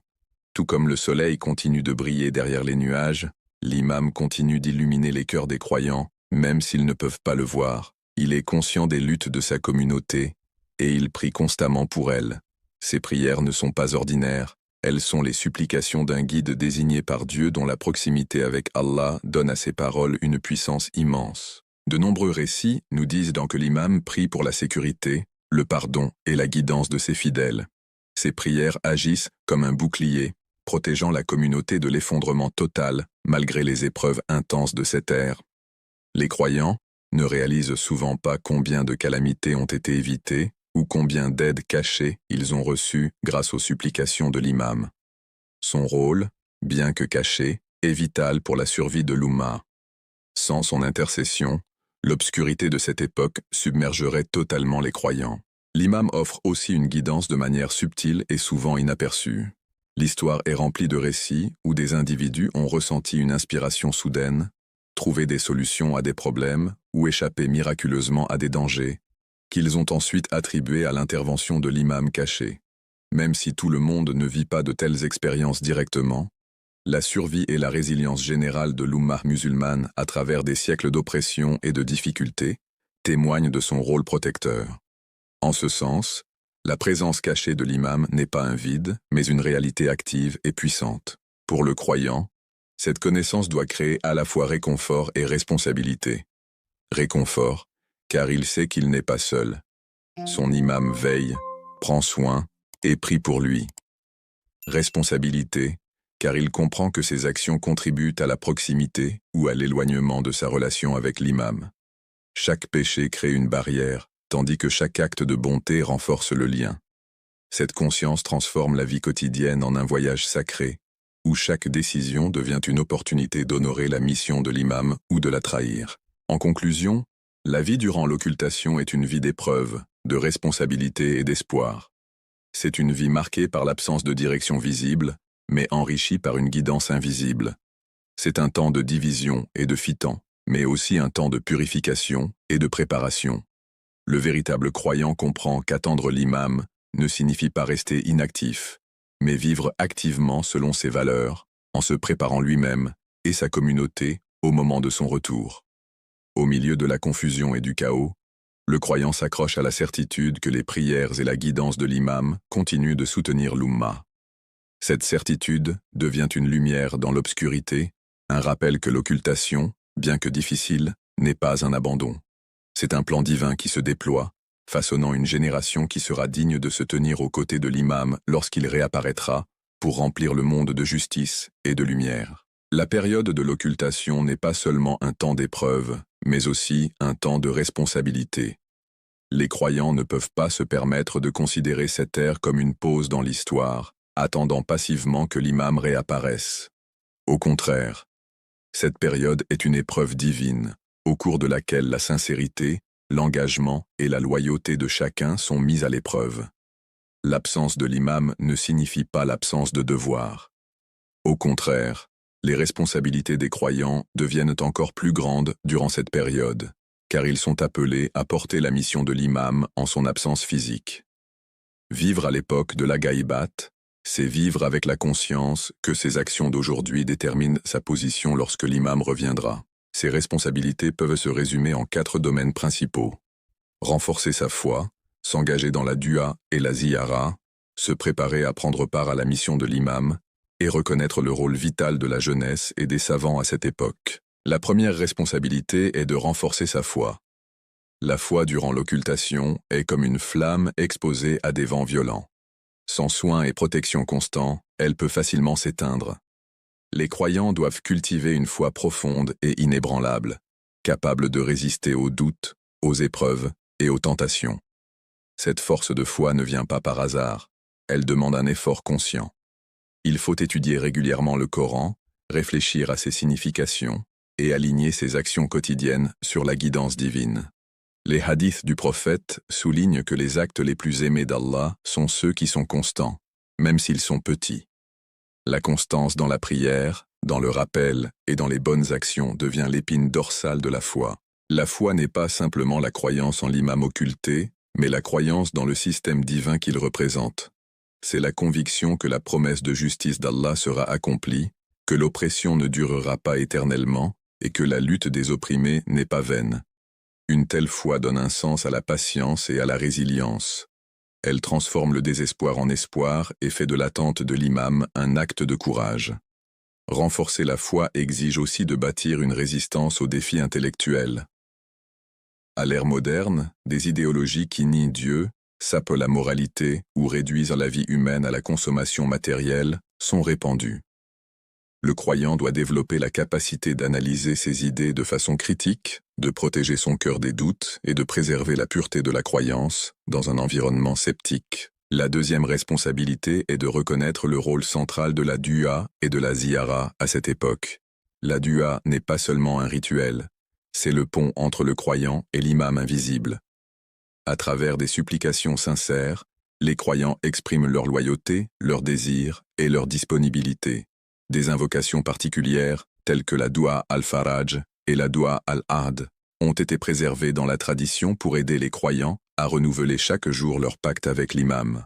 Tout comme le soleil continue de briller derrière les nuages, l'imam continue d'illuminer les cœurs des croyants, même s'ils ne peuvent pas le voir. Il est conscient des luttes de sa communauté, et il prie constamment pour elles. Ces prières ne sont pas ordinaires, elles sont les supplications d'un guide désigné par Dieu dont la proximité avec Allah donne à ses paroles une puissance immense. De nombreux récits nous disent que l'imam prie pour la sécurité, le pardon et la guidance de ses fidèles. Ses prières agissent comme un bouclier, protégeant la communauté de l'effondrement total malgré les épreuves intenses de cette ère. Les croyants ne réalisent souvent pas combien de calamités ont été évitées ou combien d'aides cachées ils ont reçues grâce aux supplications de l'imam. Son rôle, bien que caché, est vital pour la survie de l'Oumma. Sans son intercession, l'obscurité de cette époque submergerait totalement les croyants. L'imam offre aussi une guidance de manière subtile et souvent inaperçue. L'histoire est remplie de récits où des individus ont ressenti une inspiration soudaine, trouvé des solutions à des problèmes ou échappé miraculeusement à des dangers, qu'ils ont ensuite attribués à l'intervention de l'imam caché. Même si tout le monde ne vit pas de telles expériences directement, la survie et la résilience générale de l'Ummah musulmane à travers des siècles d'oppression et de difficultés témoignent de son rôle protecteur. En ce sens, la présence cachée de l'imam n'est pas un vide, mais une réalité active et puissante. Pour le croyant, cette connaissance doit créer à la fois réconfort et responsabilité. Réconfort, car il sait qu'il n'est pas seul. Son imam veille, prend soin et prie pour lui. Responsabilité, car il comprend que ses actions contribuent à la proximité ou à l'éloignement de sa relation avec l'imam. Chaque péché crée une barrière, tandis que chaque acte de bonté renforce le lien. Cette conscience transforme la vie quotidienne en un voyage sacré, où chaque décision devient une opportunité d'honorer la mission de l'imam ou de la trahir. En conclusion, la vie durant l'occultation est une vie d'épreuve, de responsabilité et d'espoir. C'est une vie marquée par l'absence de direction visible, mais enrichie par une guidance invisible. C'est un temps de division et de fitan, mais aussi un temps de purification et de préparation. Le véritable croyant comprend qu'attendre l'imam ne signifie pas rester inactif, mais vivre activement selon ses valeurs, en se préparant lui-même et sa communauté au moment de son retour. Au milieu de la confusion et du chaos, le croyant s'accroche à la certitude que les prières et la guidance de l'imam continuent de soutenir l'Ummah. Cette certitude devient une lumière dans l'obscurité, un rappel que l'occultation, bien que difficile, n'est pas un abandon. C'est un plan divin qui se déploie, façonnant une génération qui sera digne de se tenir aux côtés de l'imam lorsqu'il réapparaîtra, pour remplir le monde de justice et de lumière. La période de l'occultation n'est pas seulement un temps d'épreuve, mais aussi un temps de responsabilité. Les croyants ne peuvent pas se permettre de considérer cette ère comme une pause dans l'histoire, attendant passivement que l'imam réapparaisse. Au contraire, cette période est une épreuve divine, au cours de laquelle la sincérité, l'engagement et la loyauté de chacun sont mis à l'épreuve. L'absence de l'imam ne signifie pas l'absence de devoir. Au contraire, les responsabilités des croyants deviennent encore plus grandes durant cette période, car ils sont appelés à porter la mission de l'imam en son absence physique. Vivre à l'époque de la Gaïbat, c'est vivre avec la conscience que ses actions d'aujourd'hui déterminent sa position lorsque l'imam reviendra. Ses responsabilités peuvent se résumer en 4 domaines principaux. Renforcer sa foi, s'engager dans la dua et la ziyara, se préparer à prendre part à la mission de l'imam, et reconnaître le rôle vital de la jeunesse et des savants à cette époque. La première responsabilité est de renforcer sa foi. La foi durant l'occultation est comme une flamme exposée à des vents violents. Sans soin et protection constants, elle peut facilement s'éteindre. Les croyants doivent cultiver une foi profonde et inébranlable, capable de résister aux doutes, aux épreuves et aux tentations. Cette force de foi ne vient pas par hasard, elle demande un effort conscient. Il faut étudier régulièrement le Coran, réfléchir à ses significations et aligner ses actions quotidiennes sur la guidance divine. Les hadiths du prophète soulignent que les actes les plus aimés d'Allah sont ceux qui sont constants, même s'ils sont petits. La constance dans la prière, dans le rappel et dans les bonnes actions devient l'épine dorsale de la foi. La foi n'est pas simplement la croyance en l'imam occulté, mais la croyance dans le système divin qu'il représente. C'est la conviction que la promesse de justice d'Allah sera accomplie, que l'oppression ne durera pas éternellement et que la lutte des opprimés n'est pas vaine. Une telle foi donne un sens à la patience et à la résilience. Elle transforme le désespoir en espoir et fait de l'attente de l'imam un acte de courage. Renforcer la foi exige aussi de bâtir une résistance aux défis intellectuels. À l'ère moderne, des idéologies qui nient Dieu, sapent la moralité ou réduisent la vie humaine à la consommation matérielle sont répandues. Le croyant doit développer la capacité d'analyser ses idées de façon critique, de protéger son cœur des doutes et de préserver la pureté de la croyance dans un environnement sceptique. La deuxième responsabilité est de reconnaître le rôle central de la dua et de la ziyara à cette époque. La dua n'est pas seulement un rituel, c'est le pont entre le croyant et l'imam invisible. À travers des supplications sincères, les croyants expriment leur loyauté, leur désir et leur disponibilité. Des invocations particulières, telles que la Dua al-Faraj et la Dua al-Ahd, ont été préservées dans la tradition pour aider les croyants à renouveler chaque jour leur pacte avec l'imam.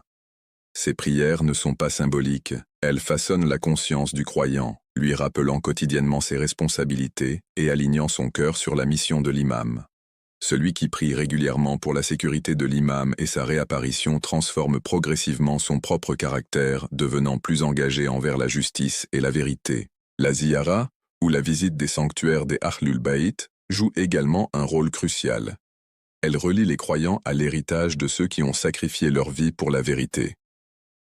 Ces prières ne sont pas symboliques, elles façonnent la conscience du croyant, lui rappelant quotidiennement ses responsabilités et alignant son cœur sur la mission de l'imam. Celui qui prie régulièrement pour la sécurité de l'imam et sa réapparition transforme progressivement son propre caractère, devenant plus engagé envers la justice et la vérité. La ziyara, ou la visite des sanctuaires des Ahlul Bayt, joue également un rôle crucial. Elle relie les croyants à l'héritage de ceux qui ont sacrifié leur vie pour la vérité.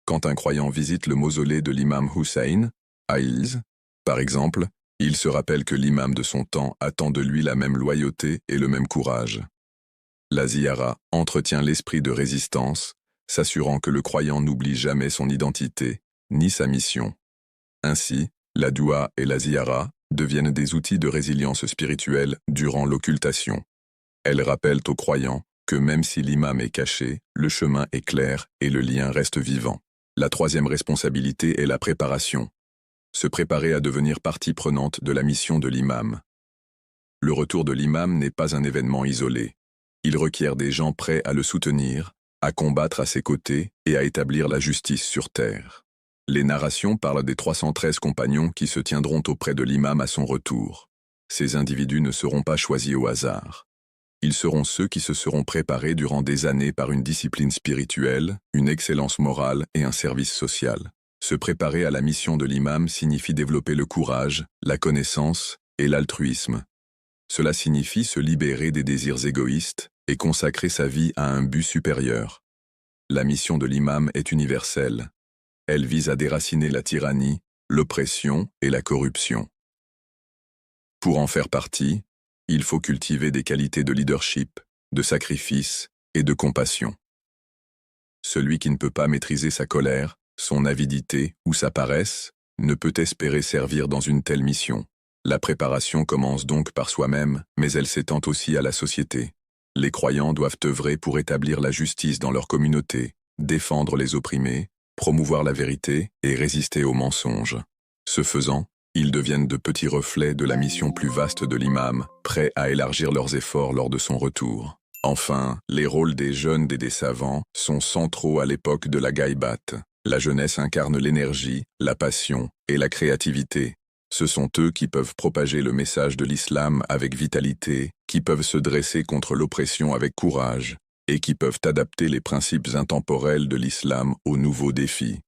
Quand un croyant visite le mausolée de l'imam Hussein, à Ilz, par exemple, il se rappelle que l'imam de son temps attend de lui la même loyauté et le même courage. La ziyara entretient l'esprit de résistance, s'assurant que le croyant n'oublie jamais son identité, ni sa mission. Ainsi, la dua et la ziyara deviennent des outils de résilience spirituelle durant l'occultation. Elles rappellent aux croyants que même si l'imam est caché, le chemin est clair et le lien reste vivant. La troisième responsabilité est la préparation. Se préparer à devenir partie prenante de la mission de l'imam. Le retour de l'imam n'est pas un événement isolé. Il requiert des gens prêts à le soutenir, à combattre à ses côtés et à établir la justice sur terre. Les narrations parlent des 313 compagnons qui se tiendront auprès de l'imam à son retour. Ces individus ne seront pas choisis au hasard. Ils seront ceux qui se seront préparés durant des années par une discipline spirituelle, une excellence morale et un service social. Se préparer à la mission de l'imam signifie développer le courage, la connaissance et l'altruisme. Cela signifie se libérer des désirs égoïstes et consacrer sa vie à un but supérieur. La mission de l'imam est universelle. Elle vise à déraciner la tyrannie, l'oppression et la corruption. Pour en faire partie, il faut cultiver des qualités de leadership, de sacrifice et de compassion. Celui qui ne peut pas maîtriser sa colère, son avidité ou sa paresse ne peut espérer servir dans une telle mission. La préparation commence donc par soi-même, mais elle s'étend aussi à la société. Les croyants doivent œuvrer pour établir la justice dans leur communauté, défendre les opprimés, promouvoir la vérité et résister aux mensonges. Ce faisant, ils deviennent de petits reflets de la mission plus vaste de l'imam, prêts à élargir leurs efforts lors de son retour. Enfin, les rôles des jeunes et des savants sont centraux à l'époque de la Ghaibat. La jeunesse incarne l'énergie, la passion et la créativité. Ce sont eux qui peuvent propager le message de l'islam avec vitalité, qui peuvent se dresser contre l'oppression avec courage, et qui peuvent adapter les principes intemporels de l'islam aux nouveaux défis.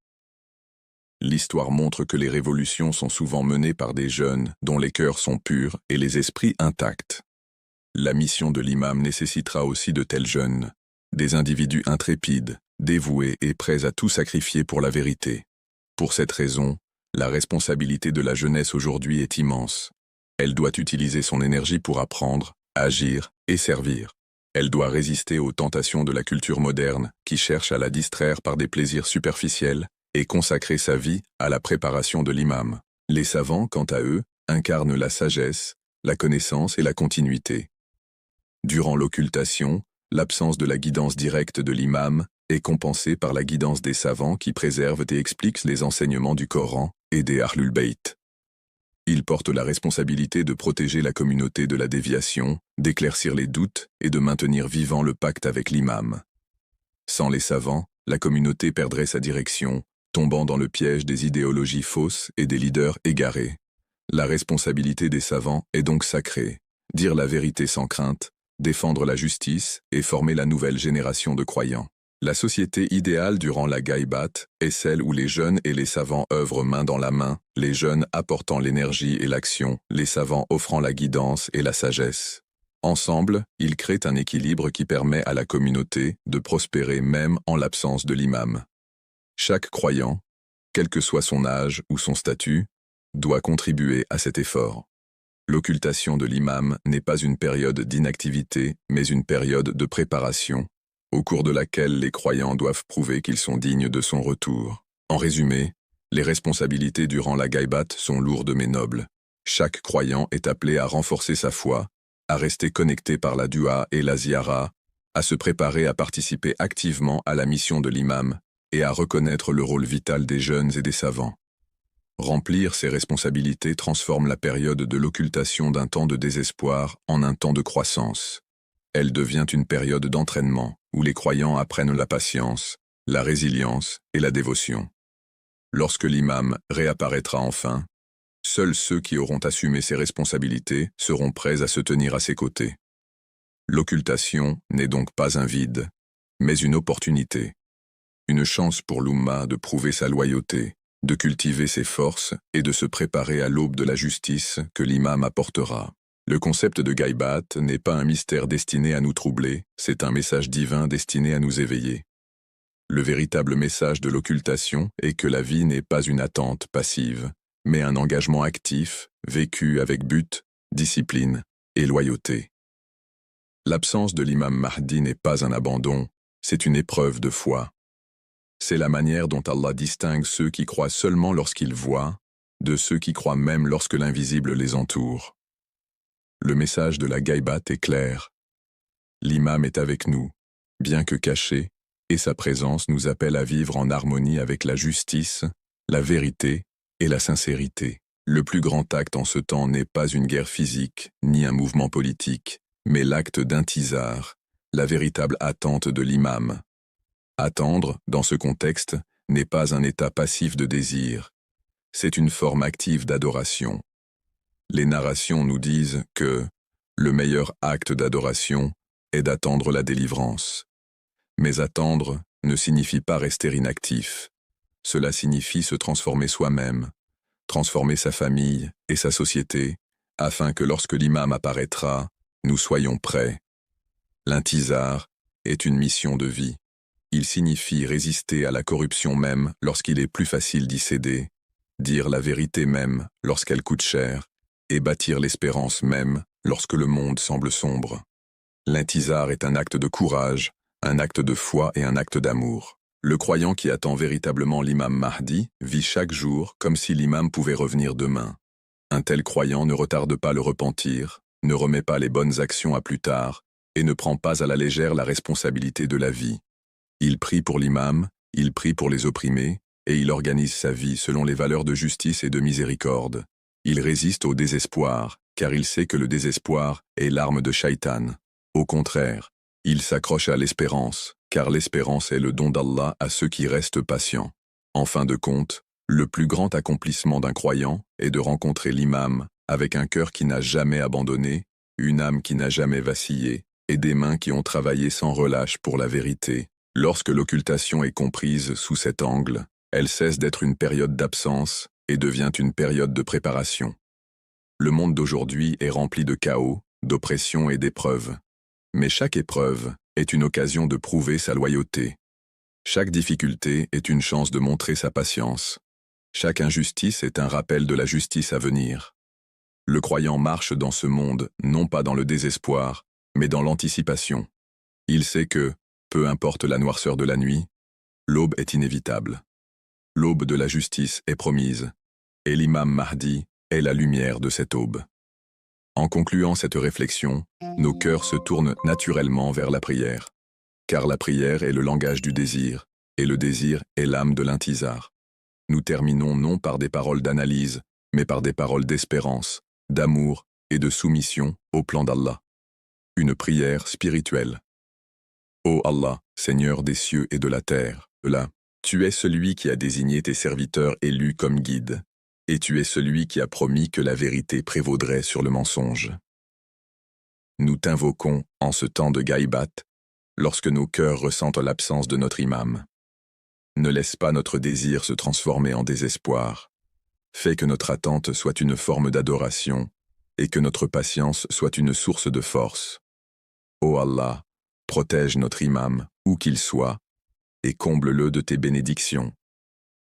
L'histoire montre que les révolutions sont souvent menées par des jeunes dont les cœurs sont purs et les esprits intacts. La mission de l'imam nécessitera aussi de tels jeunes, des individus intrépides, dévoués et prêts à tout sacrifier pour la vérité. Pour cette raison, la responsabilité de la jeunesse aujourd'hui est immense. Elle doit utiliser son énergie pour apprendre, agir et servir. Elle doit résister aux tentations de la culture moderne qui cherche à la distraire par des plaisirs superficiels et consacrer sa vie à la préparation de l'imam. Les savants, quant à eux, incarnent la sagesse, la connaissance et la continuité. Durant l'occultation, l'absence de la guidance directe de l'imam est compensée par la guidance des savants qui préservent et expliquent les enseignements du Coran et des Ahlul Bayt. Ils portent la responsabilité de protéger la communauté de la déviation, d'éclaircir les doutes et de maintenir vivant le pacte avec l'imam. Sans les savants, la communauté perdrait sa direction, tombant dans le piège des idéologies fausses et des leaders égarés. La responsabilité des savants est donc sacrée, dire la vérité sans crainte, défendre la justice et former la nouvelle génération de croyants. La société idéale durant la Ghaibat est celle où les jeunes et les savants œuvrent main dans la main, les jeunes apportant l'énergie et l'action, les savants offrant la guidance et la sagesse. Ensemble, ils créent un équilibre qui permet à la communauté de prospérer même en l'absence de l'imam. Chaque croyant, quel que soit son âge ou son statut, doit contribuer à cet effort. L'occultation de l'imam n'est pas une période d'inactivité, mais une période de préparation, au cours de laquelle les croyants doivent prouver qu'ils sont dignes de son retour. En résumé, les responsabilités durant la Ghaïbat sont lourdes mais nobles. Chaque croyant est appelé à renforcer sa foi, à rester connecté par la dua et la ziyara, à se préparer à participer activement à la mission de l'imam et à reconnaître le rôle vital des jeunes et des savants. Remplir ces responsabilités transforme la période de l'occultation d'un temps de désespoir en un temps de croissance. Elle devient une période d'entraînement où les croyants apprennent la patience, la résilience et la dévotion. Lorsque l'imam réapparaîtra enfin, seuls ceux qui auront assumé ces responsabilités seront prêts à se tenir à ses côtés. L'occultation n'est donc pas un vide, mais une opportunité. Une chance pour l'Oumma de prouver sa loyauté, de cultiver ses forces et de se préparer à l'aube de la justice que l'imam apportera. Le concept de Ghaïbat n'est pas un mystère destiné à nous troubler, c'est un message divin destiné à nous éveiller. Le véritable message de l'occultation est que la vie n'est pas une attente passive, mais un engagement actif, vécu avec but, discipline et loyauté. L'absence de l'imam Mahdi n'est pas un abandon, c'est une épreuve de foi. C'est la manière dont Allah distingue ceux qui croient seulement lorsqu'ils voient, de ceux qui croient même lorsque l'invisible les entoure. Le message de la Ghaïbat est clair. L'imam est avec nous, bien que caché, et sa présence nous appelle à vivre en harmonie avec la justice, la vérité et la sincérité. Le plus grand acte en ce temps n'est pas une guerre physique, ni un mouvement politique, mais l'acte d'intizar, la véritable attente de l'imam. Attendre, dans ce contexte, n'est pas un état passif de désir, c'est une forme active d'adoration. Les narrations nous disent que le meilleur acte d'adoration est d'attendre la délivrance. Mais attendre ne signifie pas rester inactif. Cela signifie se transformer soi-même, transformer sa famille et sa société, afin que lorsque l'imam apparaîtra, nous soyons prêts. L'intizar est une mission de vie. Il signifie résister à la corruption même lorsqu'il est plus facile d'y céder, dire la vérité même lorsqu'elle coûte cher, et bâtir l'espérance même lorsque le monde semble sombre. L'intizar est un acte de courage, un acte de foi et un acte d'amour. Le croyant qui attend véritablement l'imam Mahdi vit chaque jour comme si l'imam pouvait revenir demain. Un tel croyant ne retarde pas le repentir, ne remet pas les bonnes actions à plus tard, et ne prend pas à la légère la responsabilité de la vie. Il prie pour l'imam, il prie pour les opprimés, et il organise sa vie selon les valeurs de justice et de miséricorde. Il résiste au désespoir, car il sait que le désespoir est l'arme de Shaitan. Au contraire, il s'accroche à l'espérance, car l'espérance est le don d'Allah à ceux qui restent patients. En fin de compte, le plus grand accomplissement d'un croyant est de rencontrer l'imam avec un cœur qui n'a jamais abandonné, une âme qui n'a jamais vacillé, et des mains qui ont travaillé sans relâche pour la vérité. Lorsque l'occultation est comprise sous cet angle, elle cesse d'être une période d'absence et devient une période de préparation. Le monde d'aujourd'hui est rempli de chaos, d'oppression et d'épreuves. Mais chaque épreuve est une occasion de prouver sa loyauté. Chaque difficulté est une chance de montrer sa patience. Chaque injustice est un rappel de la justice à venir. Le croyant marche dans ce monde, non pas dans le désespoir, mais dans l'anticipation. Il sait que, peu importe la noirceur de la nuit, l'aube est inévitable. L'aube de la justice est promise, et l'imam Mahdi est la lumière de cette aube. En concluant cette réflexion, nos cœurs se tournent naturellement vers la prière, car la prière est le langage du désir, et le désir est l'âme de l'intizar. Nous terminons non par des paroles d'analyse, mais par des paroles d'espérance, d'amour et de soumission au plan d'Allah. Une prière spirituelle. Ô Allah, Seigneur des cieux et de la terre, là, tu es celui qui a désigné tes serviteurs élus comme guides, et tu es celui qui a promis que la vérité prévaudrait sur le mensonge. Nous t'invoquons en ce temps de Ghaïbat, lorsque nos cœurs ressentent l'absence de notre imam. Ne laisse pas notre désir se transformer en désespoir. Fais que notre attente soit une forme d'adoration, et que notre patience soit une source de force. Ô Allah, protège notre imam, où qu'il soit, et comble-le de tes bénédictions.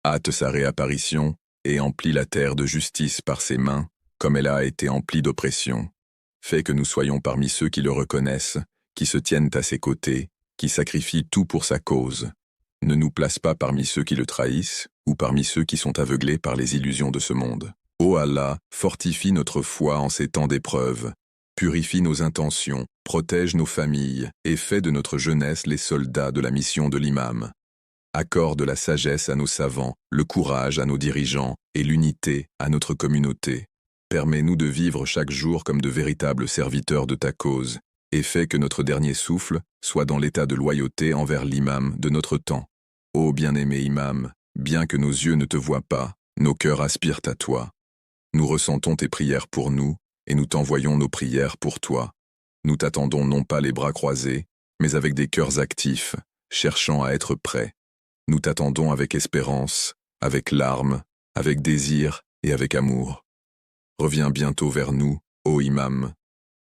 Hâte sa réapparition, et emplis la terre de justice par ses mains, comme elle a été emplie d'oppression. Fais que nous soyons parmi ceux qui le reconnaissent, qui se tiennent à ses côtés, qui sacrifient tout pour sa cause. Ne nous place pas parmi ceux qui le trahissent, ou parmi ceux qui sont aveuglés par les illusions de ce monde. Ô Allah, fortifie notre foi en ces temps d'épreuve, purifie nos intentions, protège nos familles, et fais de notre jeunesse les soldats de la mission de l'imam. Accorde la sagesse à nos savants, le courage à nos dirigeants, et l'unité à notre communauté. Permets-nous de vivre chaque jour comme de véritables serviteurs de ta cause, et fais que notre dernier souffle soit dans l'état de loyauté envers l'imam de notre temps. Ô bien-aimé imam, bien que nos yeux ne te voient pas, nos cœurs aspirent à toi. Nous ressentons tes prières pour nous, et nous t'envoyons nos prières pour toi. Nous t'attendons non pas les bras croisés, mais avec des cœurs actifs, cherchant à être prêts. Nous t'attendons avec espérance, avec larmes, avec désir et avec amour. Reviens bientôt vers nous, ô imam,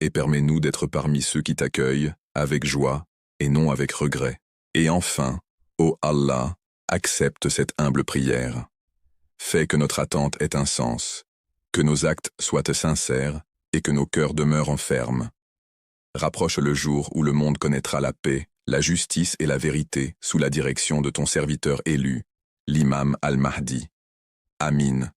et permets-nous d'être parmi ceux qui t'accueillent, avec joie et non avec regret. Et enfin, ô Allah, accepte cette humble prière. Fais que notre attente ait un sens, que nos actes soient sincères et que nos cœurs demeurent en ferme. Rapproche le jour où le monde connaîtra la paix, la justice et la vérité sous la direction de ton serviteur élu, l'imam al-Mahdi. Amin.